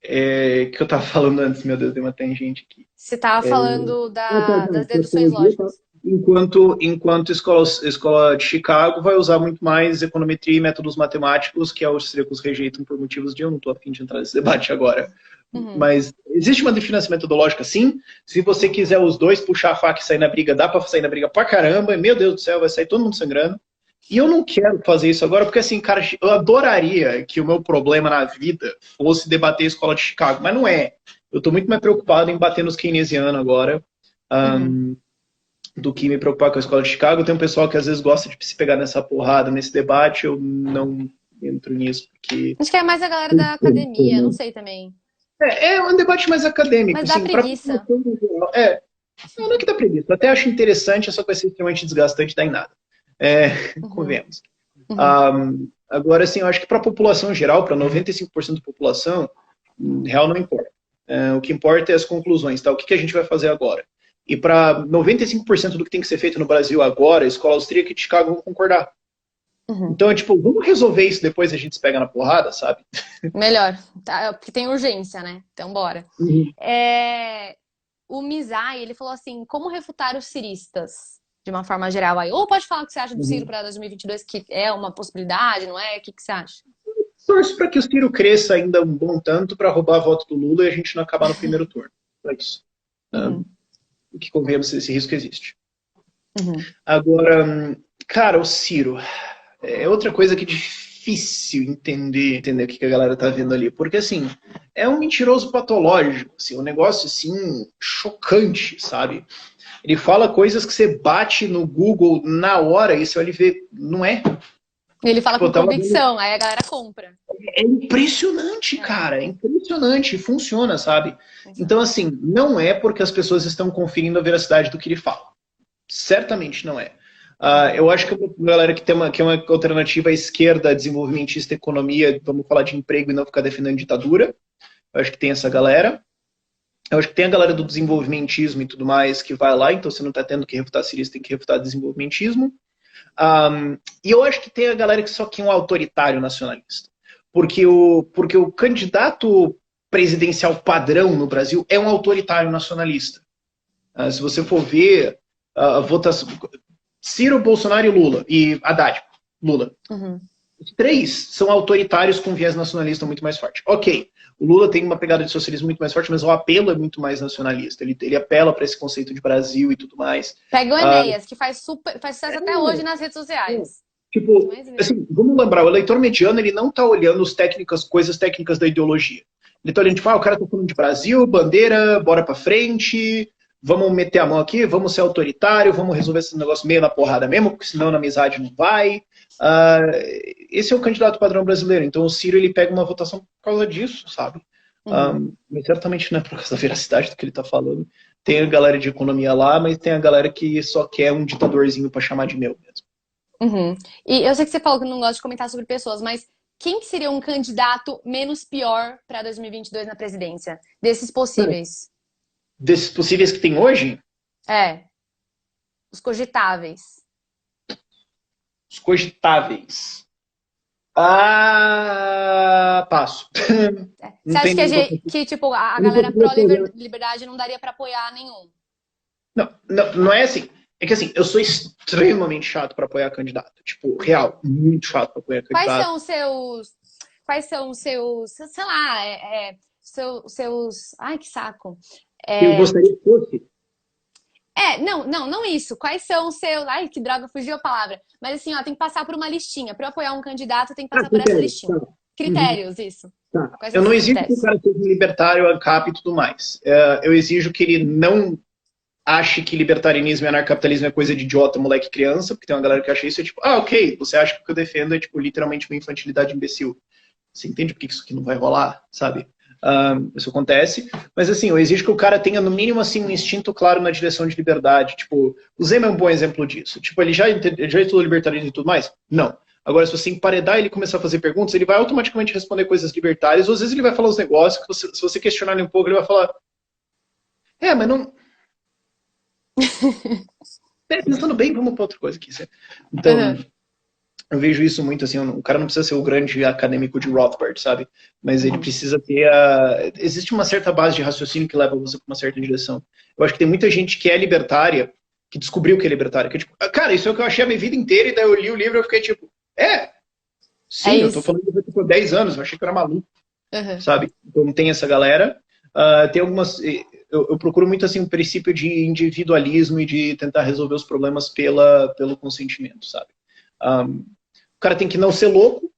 Que eu estava falando antes, meu Deus, deu uma tangente aqui. Você estava falando das deduções lógicas. Enquanto a escola de Chicago vai usar muito mais econometria e métodos matemáticos, que os austríacos rejeitam por motivos de eu não estou a fim de entrar nesse debate agora. Mas existe uma diferença metodológica, sim. Se você quiser os dois puxar a faca e sair na briga, dá para sair na briga pra caramba. Meu Deus do céu, vai sair todo mundo sangrando. E eu não quero fazer isso agora, porque assim, cara, eu adoraria que o meu problema na vida fosse debater a escola de Chicago, mas não é. Eu estou muito mais preocupado em bater nos keynesianos agora. Do que me preocupar com a escola de Chicago. Tem um pessoal que às vezes gosta de se pegar nessa porrada, nesse debate. Eu entro nisso, porque... Acho que é mais a galera da academia, não sei também. É um debate mais acadêmico. Mas dá assim, preguiça. Não é que dá preguiça. Eu até acho interessante, só que vai ser extremamente desgastante, dá em nada. Convenhamos. Agora, assim, eu acho que para a população geral, para 95% da população, real não importa. O que importa é as conclusões, tá? O que a gente vai fazer agora? E para 95% do que tem que ser feito no Brasil agora, a escola austríaca de Chicago vão concordar. Então, é tipo, vamos resolver isso depois a gente se pega na porrada, sabe? Melhor, tá? Porque tem urgência, né? Então, bora. O Mizai, ele falou assim, como refutar os ciristas, de uma forma geral aí? Ou pode falar o que você acha do Ciro para 2022, que é uma possibilidade, não é? O que você acha? Torço para que o Ciro cresça ainda um bom tanto para roubar a voto do Lula e a gente não acabar no primeiro turno. É isso. O que convenhamos, esse risco existe. Agora, cara, o Ciro... É outra coisa que é difícil entender o que a galera tá vendo ali. Porque, assim, é um mentiroso patológico. Assim, um negócio, assim, chocante, sabe? Ele fala coisas que você bate no Google na hora e você olha e vê, não é? Ele fala com convicção, aí a galera compra. É impressionante, cara. É impressionante. Funciona, sabe? Então, assim, não é porque as pessoas estão conferindo a veracidade do que ele fala. Certamente não é. Eu acho que a galera que é uma alternativa à esquerda, desenvolvimentista, economia, vamos falar de emprego e não ficar defendendo ditadura. Eu acho que tem essa galera. Eu acho que tem a galera do desenvolvimentismo e tudo mais que vai lá, então você não está tendo que refutar cirista, tem que refutar desenvolvimentismo. E eu acho que tem a galera que só quer um autoritário nacionalista. Porque o candidato presidencial padrão no Brasil é um autoritário nacionalista. Se você for ver a votação... Ciro, Bolsonaro e Lula. E Haddad, Lula. Os três são autoritários com viés nacionalista muito mais forte. Ok, o Lula tem uma pegada de socialismo muito mais forte, mas o apelo é muito mais nacionalista. Ele apela para esse conceito de Brasil e tudo mais. Pega o Enéas, que faz sucesso até hoje nas redes sociais. Tipo, assim, vamos lembrar, o eleitor mediano, ele não tá olhando coisas técnicas da ideologia. Ele tá olhando, tipo, o cara tá falando de Brasil, bandeira, bora pra frente... Vamos meter a mão aqui, vamos ser autoritário, vamos resolver esse negócio meio na porrada mesmo, porque senão na amizade não vai. Esse é o candidato padrão brasileiro. Então o Ciro, ele pega uma votação por causa disso, sabe? Mas certamente não é por causa da veracidade do que ele está falando. Tem a galera de economia lá, mas tem a galera que só quer um ditadorzinho para chamar de meu mesmo. E eu sei que você falou que não gosta de comentar sobre pessoas, mas quem que seria um candidato menos pior para 2022 na presidência? Desses possíveis? Desses possíveis que tem hoje? Os cogitáveis. Os cogitáveis. Passo. Você acha que tipo, a galera pró-liberdade não daria para apoiar nenhum? Não é assim. É que assim, eu sou extremamente chato para apoiar candidato. Tipo, real, muito chato para apoiar candidato. Quais são os seus, sei lá, seus... Ai, que saco. Eu gostaria que fosse. Não isso. Quais são os seus... Ai, que droga, fugiu a palavra. Mas assim, ó, tem que passar por uma listinha. Para eu apoiar um candidato, tem que passar por essa listinha. Tá. Critérios, isso. Tá. Eu não exijo que o cara seja um libertário, ANCAP e tudo mais. Eu exijo que ele não ache que libertarianismo e anarcapitalismo é coisa de idiota, moleque, criança, porque tem uma galera que acha isso, é tipo, ok, você acha que o que eu defendo é, tipo, literalmente uma infantilidade imbecil. Você entende por que isso aqui não vai rolar, sabe? Isso acontece, mas assim, eu exijo que o cara tenha no mínimo assim um instinto claro na direção de liberdade. Tipo, o Zema é um bom exemplo disso. Tipo, ele já estudou libertarismo e tudo mais? Não. Agora, se você emparedar ele começar a fazer perguntas, ele vai automaticamente responder coisas libertárias, ou às vezes ele vai falar os negócios que se você questionar ele um pouco, ele vai falar, mas não... Pensando bem, vamos para outra coisa aqui. Então... Eu vejo isso muito assim, o cara não precisa ser o grande acadêmico de Rothbard, sabe? Mas ele precisa ter existe uma certa base de raciocínio que leva você para uma certa direção. Eu acho que tem muita gente que é libertária, que descobriu que é libertária, que é tipo, cara, isso é o que eu achei a minha vida inteira, e daí eu li o livro e eu fiquei tipo, sim, eu tô falando isso por 10 anos, eu achei que eu era maluco, sabe? Então tem essa galera, tem algumas... Eu procuro muito assim um princípio de individualismo e de tentar resolver os problemas pelo consentimento, sabe? O cara tem que não ser louco,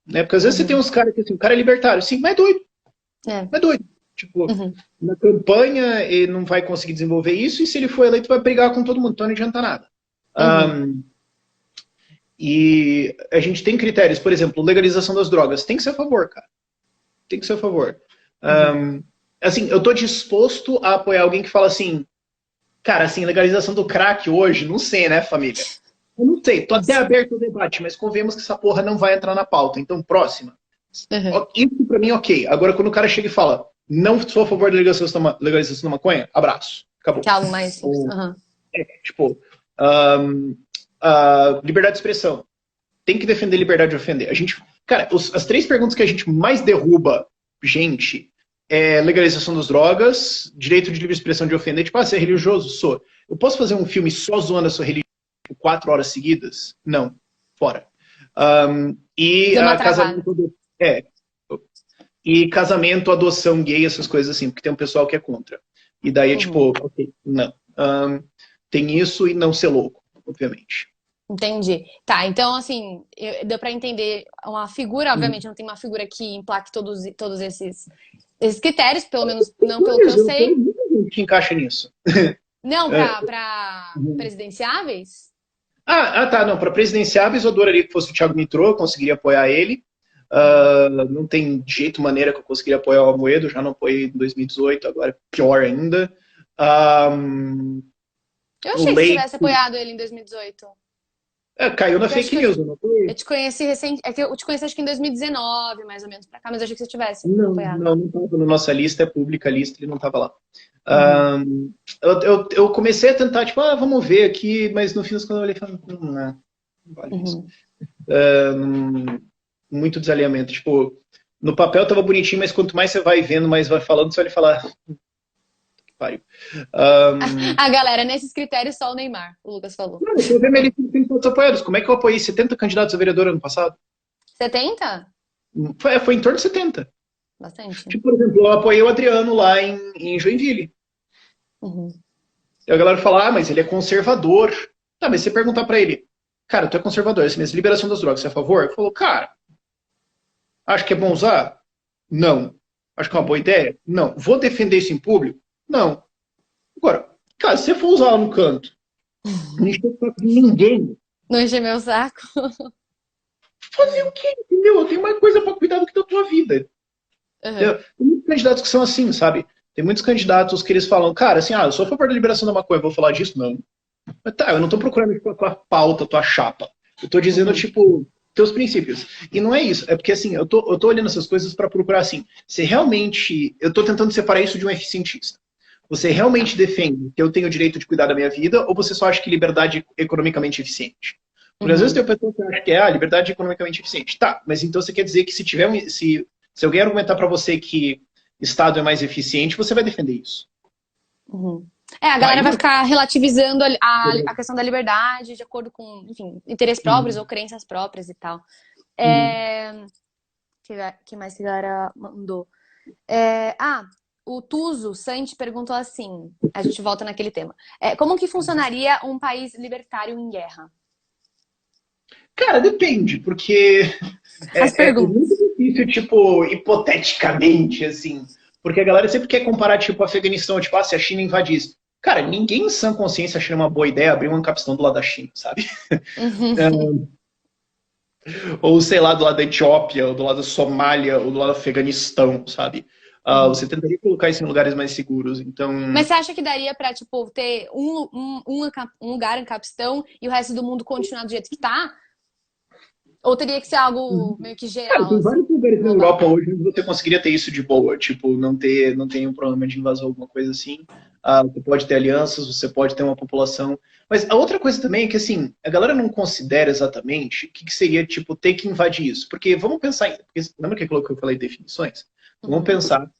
né? Porque às vezes você tem uns caras que assim, o cara é libertário, sim, mas é doido. Mas é doido. Tipo, na campanha ele não vai conseguir desenvolver isso, e se ele for eleito vai brigar com todo mundo, então não adianta nada. E a gente tem critérios, por exemplo, legalização das drogas. Tem que ser a favor, cara. Tem que ser a favor. Assim, eu tô disposto a apoiar alguém que fala assim, cara, assim, legalização do crack hoje, não sei, né, família? Eu não sei, tô até aberto ao debate, mas convenhamos que essa porra não vai entrar na pauta. Então, próxima. Isso pra mim, ok. Agora, quando o cara chega e fala, não sou a favor da legalização da maconha, abraço. Acabou. Que é algo mais... Tipo, liberdade de expressão. Tem que defender liberdade de ofender. A gente, cara, as 3 perguntas que a gente mais derruba gente é legalização das drogas, direito de livre expressão de ofender. Tipo, você é religioso? Sou. Eu posso fazer um filme só zoando a sua religião por 4 horas seguidas? Não. Fora. Casamento... E casamento, adoção gay, essas coisas assim, porque tem um pessoal que é contra. E daí é tipo, ok, não. Tem isso e não ser louco, obviamente. Entendi. Tá, então assim, deu pra entender uma figura, obviamente não tem uma figura que emplaque todos esses critérios, pelo menos não pelo que eu sei. Que encaixa nisso. Não, pra presidenciáveis? Tá, não, pra presidenciáveis eu adoraria que fosse o Thiago Mitrô, eu conseguiria apoiar ele. Não tem jeito, maneira que eu conseguiria apoiar o Amoedo, já não apoiei em 2018, agora é pior ainda. Eu achei que você tivesse apoiado ele em 2018. Caiu na fake news, eu não apoiei. Eu te conheci eu te conheci acho que em 2019, mais ou menos, pra cá, mas eu achei que você tivesse apoiado. Não estava na nossa lista, é pública a lista, ele não estava lá. Eu comecei a tentar, tipo, vamos ver aqui, mas no fim das contas eu olhei e falei, não vale isso. Muito desalinhamento. Tipo, no papel tava bonitinho, mas quanto mais você vai vendo, mais vai falando, você vai falar. Pariu. A galera, nesses critérios, só o Neymar, o Lucas falou. Não, eu ver minha lista de todos apoiados. Como é que eu apoiei 70 candidatos a vereador ano passado? 70? Foi em torno de 70. Bastante. Tipo, por exemplo, eu apoiei o Adriano lá em Joinville. E a galera fala, mas ele é conservador. Tá, mas você perguntar pra ele, cara, tu é conservador, assim, mas liberação das drogas, você é a favor? Ele falou, cara, acho que é bom usar? Não. Acho que é uma boa ideia? Não. Vou defender isso em público? Não. Agora, cara, se você for usar lá no canto, não encher o saco de ninguém. Não encher meu saco. Fazer o quê? Entendeu? Eu tenho mais coisa pra cuidar do que da tua vida. Tem muitos candidatos que são assim, sabe? Tem muitos candidatos que eles falam, cara, assim, eu sou a favor da liberação da maconha, vou falar disso? Não. Mas tá, eu não tô procurando tipo, a tua pauta, a tua chapa. Eu tô dizendo, tipo, teus princípios. E não é isso. É porque, assim, eu tô olhando essas coisas pra procurar, assim, se realmente... Eu tô tentando separar isso de um eficientista. Você realmente defende que eu tenho o direito de cuidar da minha vida ou você só acha que liberdade é economicamente eficiente? Porque às vezes tem pessoa que acha que é liberdade economicamente eficiente. Tá, mas então você quer dizer que se alguém argumentar pra você que Estado é mais eficiente, você vai defender isso. A galera vai ficar relativizando a questão da liberdade de acordo com, enfim, interesses próprios ou crenças próprias e tal. Que mais que a galera mandou? O Tuzo Santi perguntou assim, a gente volta naquele tema. Como que funcionaria um país libertário em guerra? Cara, depende, porque é muito difícil, tipo, hipoteticamente, assim. Porque a galera sempre quer comparar, tipo, Afeganistão, tipo, se a China invadisse. Cara, ninguém em sã consciência acha uma boa ideia abrir um Ancapistão do lado da China, sabe? Ou, sei lá, do lado da Etiópia, ou do lado da Somália, ou do lado do Afeganistão, sabe? Você tentaria colocar isso em lugares mais seguros, então... Mas você acha que daria pra, tipo, ter um lugar em Capistão e o resto do mundo continuar do jeito que tá? Ou teria que ser algo meio que geral? Cara, tem vários lugares na Europa hoje onde você conseguiria ter isso de boa, tipo, não tem um problema de invasão, alguma coisa assim. Você pode ter alianças, você pode ter uma população. Mas a outra coisa também é que, assim, a galera não considera exatamente o que seria, tipo, ter que invadir isso. Porque vamos pensar, lembra que eu falei definições? Vamos pensar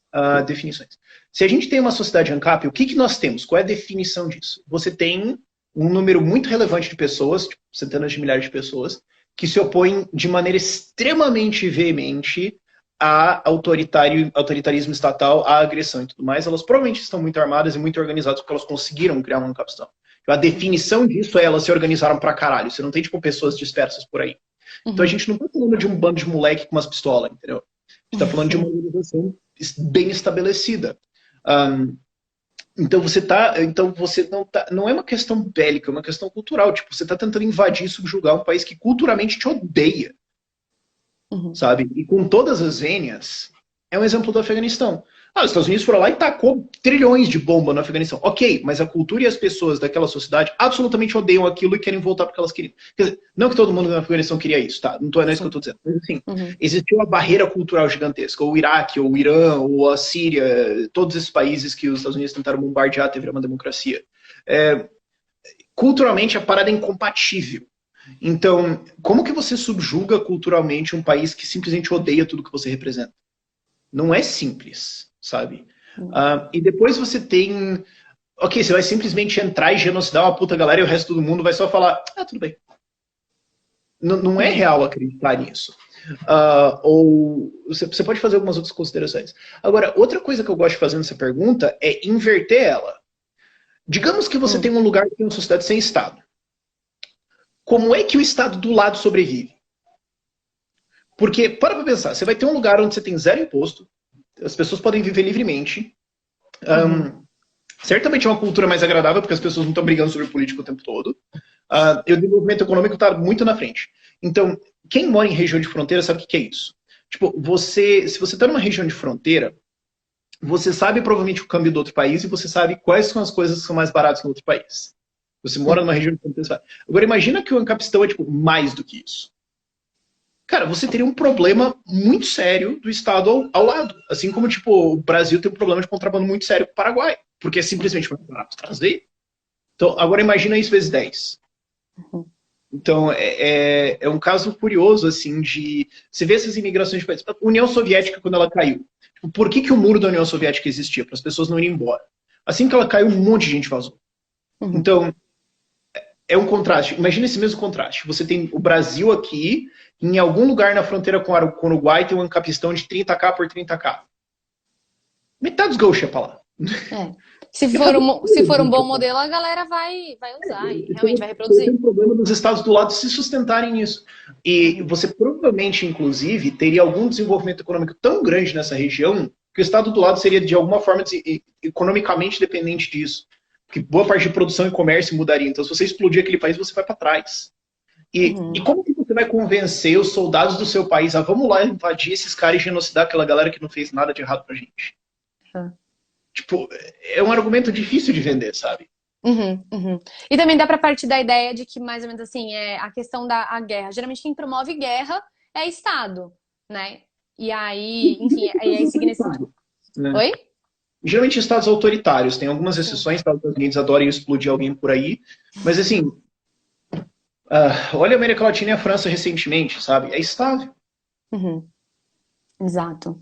definições. Se a gente tem uma sociedade ANCAP, o que nós temos? Qual é a definição disso? Você tem um número muito relevante de pessoas, tipo, centenas de milhares de pessoas, que se opõem de maneira extremamente veemente a autoritarismo estatal, à agressão e tudo mais. Elas provavelmente estão muito armadas e muito organizadas porque elas conseguiram criar uma Ancapistão. A definição disso é elas se organizaram pra caralho. Você não tem, tipo, pessoas dispersas por aí. Então a gente não tá falando de um bando de moleque com umas pistolas, entendeu? A gente tá falando de uma organização bem estabelecida. então você não tá, não é uma questão bélica, é uma questão cultural. Tipo, você está tentando invadir e subjugar um país que culturalmente te odeia, sabe? E com todas as vênias, é um exemplo do Afeganistão. Ah, os Estados Unidos foram lá e tacou trilhões de bomba no Afeganistão. Ok, mas a cultura e as pessoas daquela sociedade absolutamente odeiam aquilo e querem voltar porque elas queriam. Quer dizer, não que todo mundo no Afeganistão queria isso, tá? Não é isso que eu estou dizendo. Mas assim, existiu uma barreira cultural gigantesca. O Iraque, ou o Irã, ou a Síria, todos esses países que os Estados Unidos tentaram bombardear até virar uma democracia. Culturalmente, a parada é incompatível. Então, como que você subjuga culturalmente um país que simplesmente odeia tudo que você representa? Não é simples, sabe? E depois você tem... Ok, você vai simplesmente entrar e genocidar uma puta galera e o resto do mundo vai só falar, ah, tudo bem. Não é real acreditar nisso. Ou você pode fazer algumas outras considerações. Agora, outra coisa que eu gosto de fazer nessa pergunta é inverter ela. Digamos que você tem um lugar que tem uma sociedade sem Estado. Como é que o Estado do lado sobrevive? Porque, para pra pensar, você vai ter um lugar onde você tem zero imposto, as pessoas podem viver livremente, certamente é uma cultura mais agradável, porque as pessoas não estão brigando sobre política o tempo todo, e o desenvolvimento econômico está muito na frente. Então, quem mora em região de fronteira sabe o que é isso. Tipo, se você está numa região de fronteira, você sabe provavelmente o câmbio do outro país e você sabe quais são as coisas que são mais baratas no outro país. Você mora numa região de fronteira. Agora, imagina que o Ancapistão é tipo, mais do que isso. Cara, você teria um problema muito sério do Estado ao lado. Assim como, tipo, o Brasil tem um problema de contrabando muito sério com o Paraguai. Porque é simplesmente mais barato trazer. Então, agora imagina isso vezes 10. Então, é um caso curioso, assim, de... Você vê essas imigrações de países. A União Soviética, quando ela caiu. Por que o muro da União Soviética existia? Para as pessoas não irem embora. Assim que ela caiu, um monte de gente vazou. Então, é um contraste. Imagina esse mesmo contraste. Você tem o Brasil aqui, em algum lugar na fronteira com o Uruguai, tem um Ancapistão de 30k por 30k. Metade dos gaúchos é pra lá. Se for um bom modelo, a galera vai usar e realmente vai reproduzir. Tem um problema dos estados do lado se sustentarem nisso. E você provavelmente, inclusive, teria algum desenvolvimento econômico tão grande nessa região que o estado do lado seria, de alguma forma, economicamente dependente disso. Porque boa parte de produção e comércio mudaria. Então, se você explodir aquele país, você vai para trás. E como que você vai convencer os soldados do seu país a vamos lá invadir esses caras e genocidar aquela galera que não fez nada de errado pra gente? Tipo, é um argumento difícil de vender, sabe? E também dá pra partir da ideia de que, mais ou menos assim, é a questão da guerra. Geralmente quem promove guerra é Estado, né? E aí, enfim, aí significa... Oi? Geralmente estados autoritários, tem algumas exceções, Estados Unidos adoram explodir alguém por aí, mas assim, olha a América Latina e a França recentemente, sabe? É estável. Exato.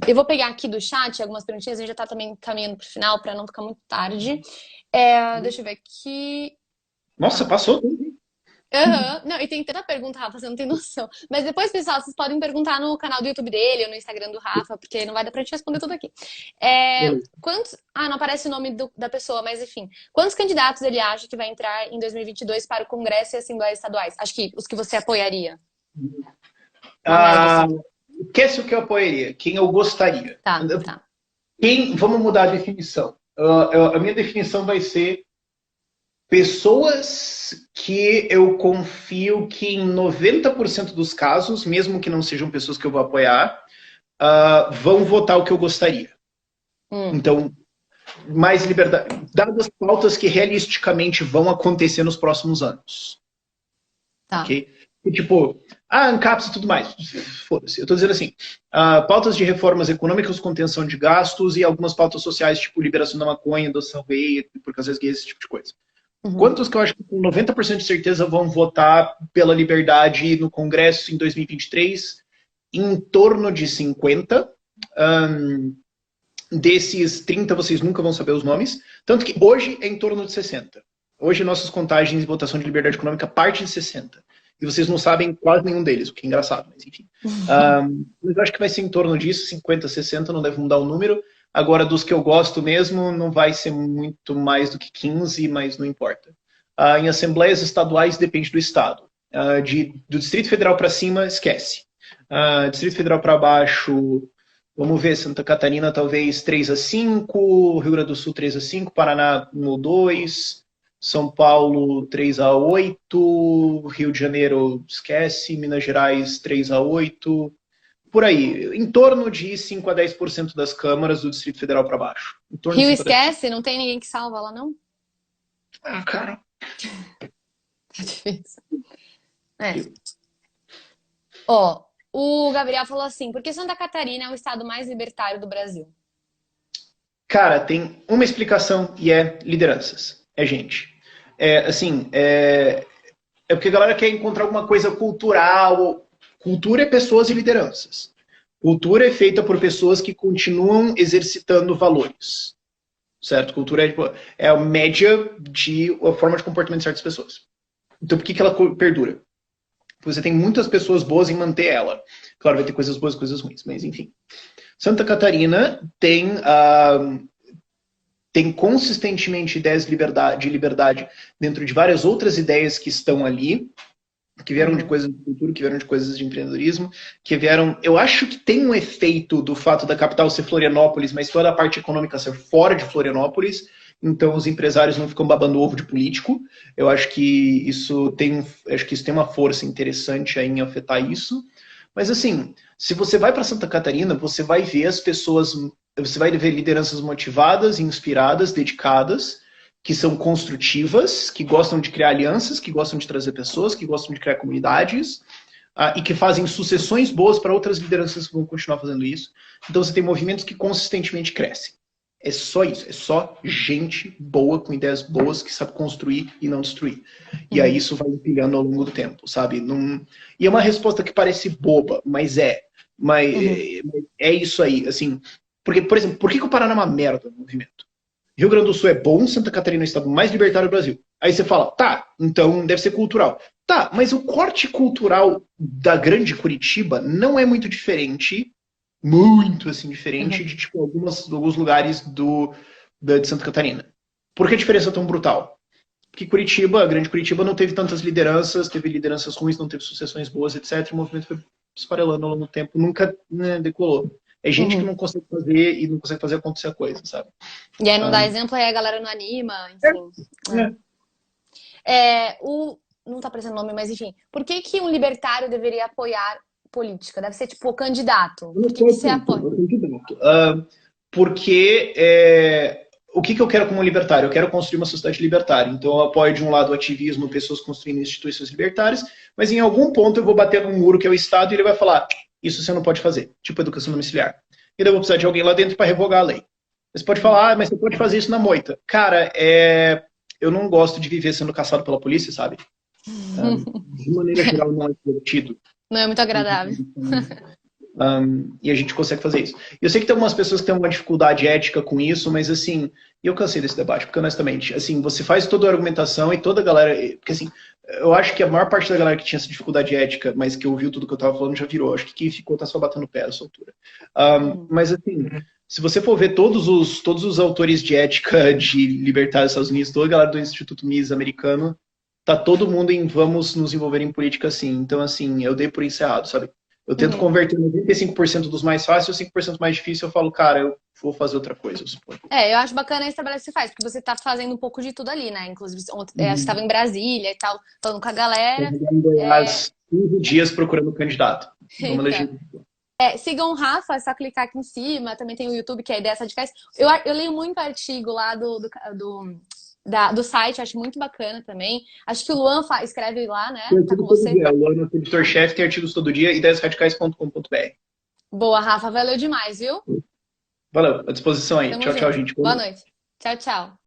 Eu vou pegar aqui do chat algumas perguntinhas, a gente já tá também caminhando pro final para não ficar muito tarde. Deixa eu ver aqui. Nossa, passou. Não, e tem tanta pergunta, Rafa, você não tem noção. Mas depois, pessoal, vocês podem perguntar no canal do YouTube dele ou no Instagram do Rafa, porque não vai dar pra gente responder tudo aqui. Não aparece o nome da pessoa, mas enfim. Quantos candidatos ele acha que vai entrar em 2022 para o Congresso e Assembleias Estaduais? Acho que os que você apoiaria. Esquece o que eu apoiaria, quem eu gostaria. Tá. Vamos mudar a definição. A minha definição vai ser pessoas que eu confio que em 90% dos casos, mesmo que não sejam pessoas que eu vou apoiar, vão votar o que eu gostaria. Então, mais liberdade, dadas pautas que realisticamente vão acontecer nos próximos anos. Tá. Okay? E, tipo, ANCAPs e tudo mais. Foda-se. Eu tô dizendo assim, pautas de reformas econômicas, contenção de gastos e algumas pautas sociais, tipo liberação da maconha, adoção gay, por casais gays, esse tipo de coisa. Quantos que eu acho que com 90% de certeza vão votar pela liberdade no Congresso em 2023? Em torno de 50. Desses 30 vocês nunca vão saber os nomes. Tanto que hoje é em torno de 60. Hoje nossas contagens de votação de liberdade econômica partem de 60. E vocês não sabem quase nenhum deles, o que é engraçado, mas enfim. Mas eu acho que vai ser em torno disso, 50, 60, não deve mudar o número. Agora, dos que eu gosto mesmo, não vai ser muito mais do que 15, mas não importa. Em assembleias estaduais, depende do estado. Do Distrito Federal para cima, esquece. Distrito Federal para baixo, Vamos ver, Santa Catarina talvez 3-5, Rio Grande do Sul 3-5, Paraná 1-2, São Paulo 3-8, Rio de Janeiro esquece, Minas Gerais 3-8, por aí, em torno de 5 a 10% das câmaras do Distrito Federal para baixo. Em torno de Rio 5 a 10%. esquece? Não tem ninguém que salva lá, não? Ah, cara. Tá difícil. É. Ó, o Gabriel falou assim, por que Santa Catarina é o estado mais libertário do Brasil? Cara, tem uma explicação e é lideranças. É gente. É porque a galera quer encontrar alguma coisa cultural. Cultura é pessoas e lideranças. Cultura é feita por pessoas que continuam exercitando valores. Certo? Cultura é a média de a forma de comportamento de certas pessoas. Então, por que ela perdura? Porque você tem muitas pessoas boas em manter ela. Claro, vai ter coisas boas e coisas ruins, mas enfim. Santa Catarina tem consistentemente ideias de liberdade dentro de várias outras ideias que estão ali, que vieram de coisas de cultura, que vieram de coisas de empreendedorismo, que vieram... Eu acho que tem um efeito do fato da capital ser Florianópolis, mas toda a parte econômica ser fora de Florianópolis, então os empresários não ficam babando ovo de político. Eu acho que isso tem uma força interessante em afetar isso. Mas assim, se você vai para Santa Catarina, você vai ver as pessoas, você vai ver lideranças motivadas, inspiradas, dedicadas, que são construtivas, que gostam de criar alianças, que gostam de trazer pessoas, que gostam de criar comunidades, e que fazem sucessões boas para outras lideranças que vão continuar fazendo isso. Então você tem movimentos que consistentemente crescem. É só isso, é só gente boa, com ideias boas, que sabe construir e não destruir. E aí isso vai empilhando ao longo do tempo, sabe? E é uma resposta que parece boba, mas é. É isso aí, assim. Porque, por exemplo, por que o Paraná é uma merda no movimento? Rio Grande do Sul é bom, Santa Catarina é o estado mais libertário do Brasil. Aí você fala, tá, então deve ser cultural. Tá, mas o corte cultural da grande Curitiba não é muito diferente, muito assim, diferente de tipo, alguns lugares de Santa Catarina. Por que a diferença é tão brutal? Porque Curitiba, a grande Curitiba, não teve tantas lideranças, teve lideranças ruins, não teve sucessões boas, etc. O movimento foi esfarelando ao longo do tempo, nunca decolou. É gente que não consegue fazer e não consegue fazer acontecer a coisa, sabe? E aí não dá exemplo, aí a galera não anima, enfim. Não tá aparecendo o nome, mas enfim. Por que um libertário deveria apoiar política? Deve ser tipo candidato. Por que você apoia? Porque o que eu quero como libertário? Eu quero construir uma sociedade libertária. Então eu apoio de um lado o ativismo, pessoas construindo instituições libertárias, mas em algum ponto eu vou bater num muro que é o Estado e ele vai falar, isso você não pode fazer, tipo educação domiciliar. E daí eu vou precisar de alguém lá dentro para revogar a lei. Você pode falar, mas você pode fazer isso na moita. Cara, eu não gosto de viver sendo caçado pela polícia, sabe? De maneira geral não é divertido. Não é muito agradável. E a gente consegue fazer isso. Eu sei que tem algumas pessoas que têm uma dificuldade ética com isso, mas assim, eu cansei desse debate, porque honestamente, assim, você faz toda a argumentação e toda a galera, porque assim, eu acho que a maior parte da galera que tinha essa dificuldade ética, mas que ouviu tudo que eu tava falando, já virou. Acho que quem ficou tá só batendo o pé nessa altura. Mas assim, se você for ver todos os autores de ética de libertar os Estados Unidos, toda a galera do Instituto Mises americano, tá todo mundo em vamos nos envolver em política assim. Então assim, eu dei por encerrado, sabe? Eu tento converter 95% dos mais fáceis, 5% mais difícil, eu falo, cara, eu vou fazer outra coisa, eu suponho. Eu acho bacana esse trabalho que você faz, porque você tá fazendo um pouco de tudo ali, né? Inclusive, ontem, você estava em Brasília e tal, falando com a galera. Há 15 dias procurando candidato. Sigam o Rafa, é só clicar aqui em cima. Também tem o YouTube, que é a Ideia Radicais. Eu leio muito artigo lá do site, acho muito bacana também. Acho que o Luan escreve lá, né? Tá com você. O Luan é o editor-chefe, tem artigos todo dia, ideiasradicais.com.br. Boa, Rafa, valeu demais, viu? Valeu, à disposição aí. Tamo tchau, junto. tchau, gente. Boa noite. Tchau, tchau.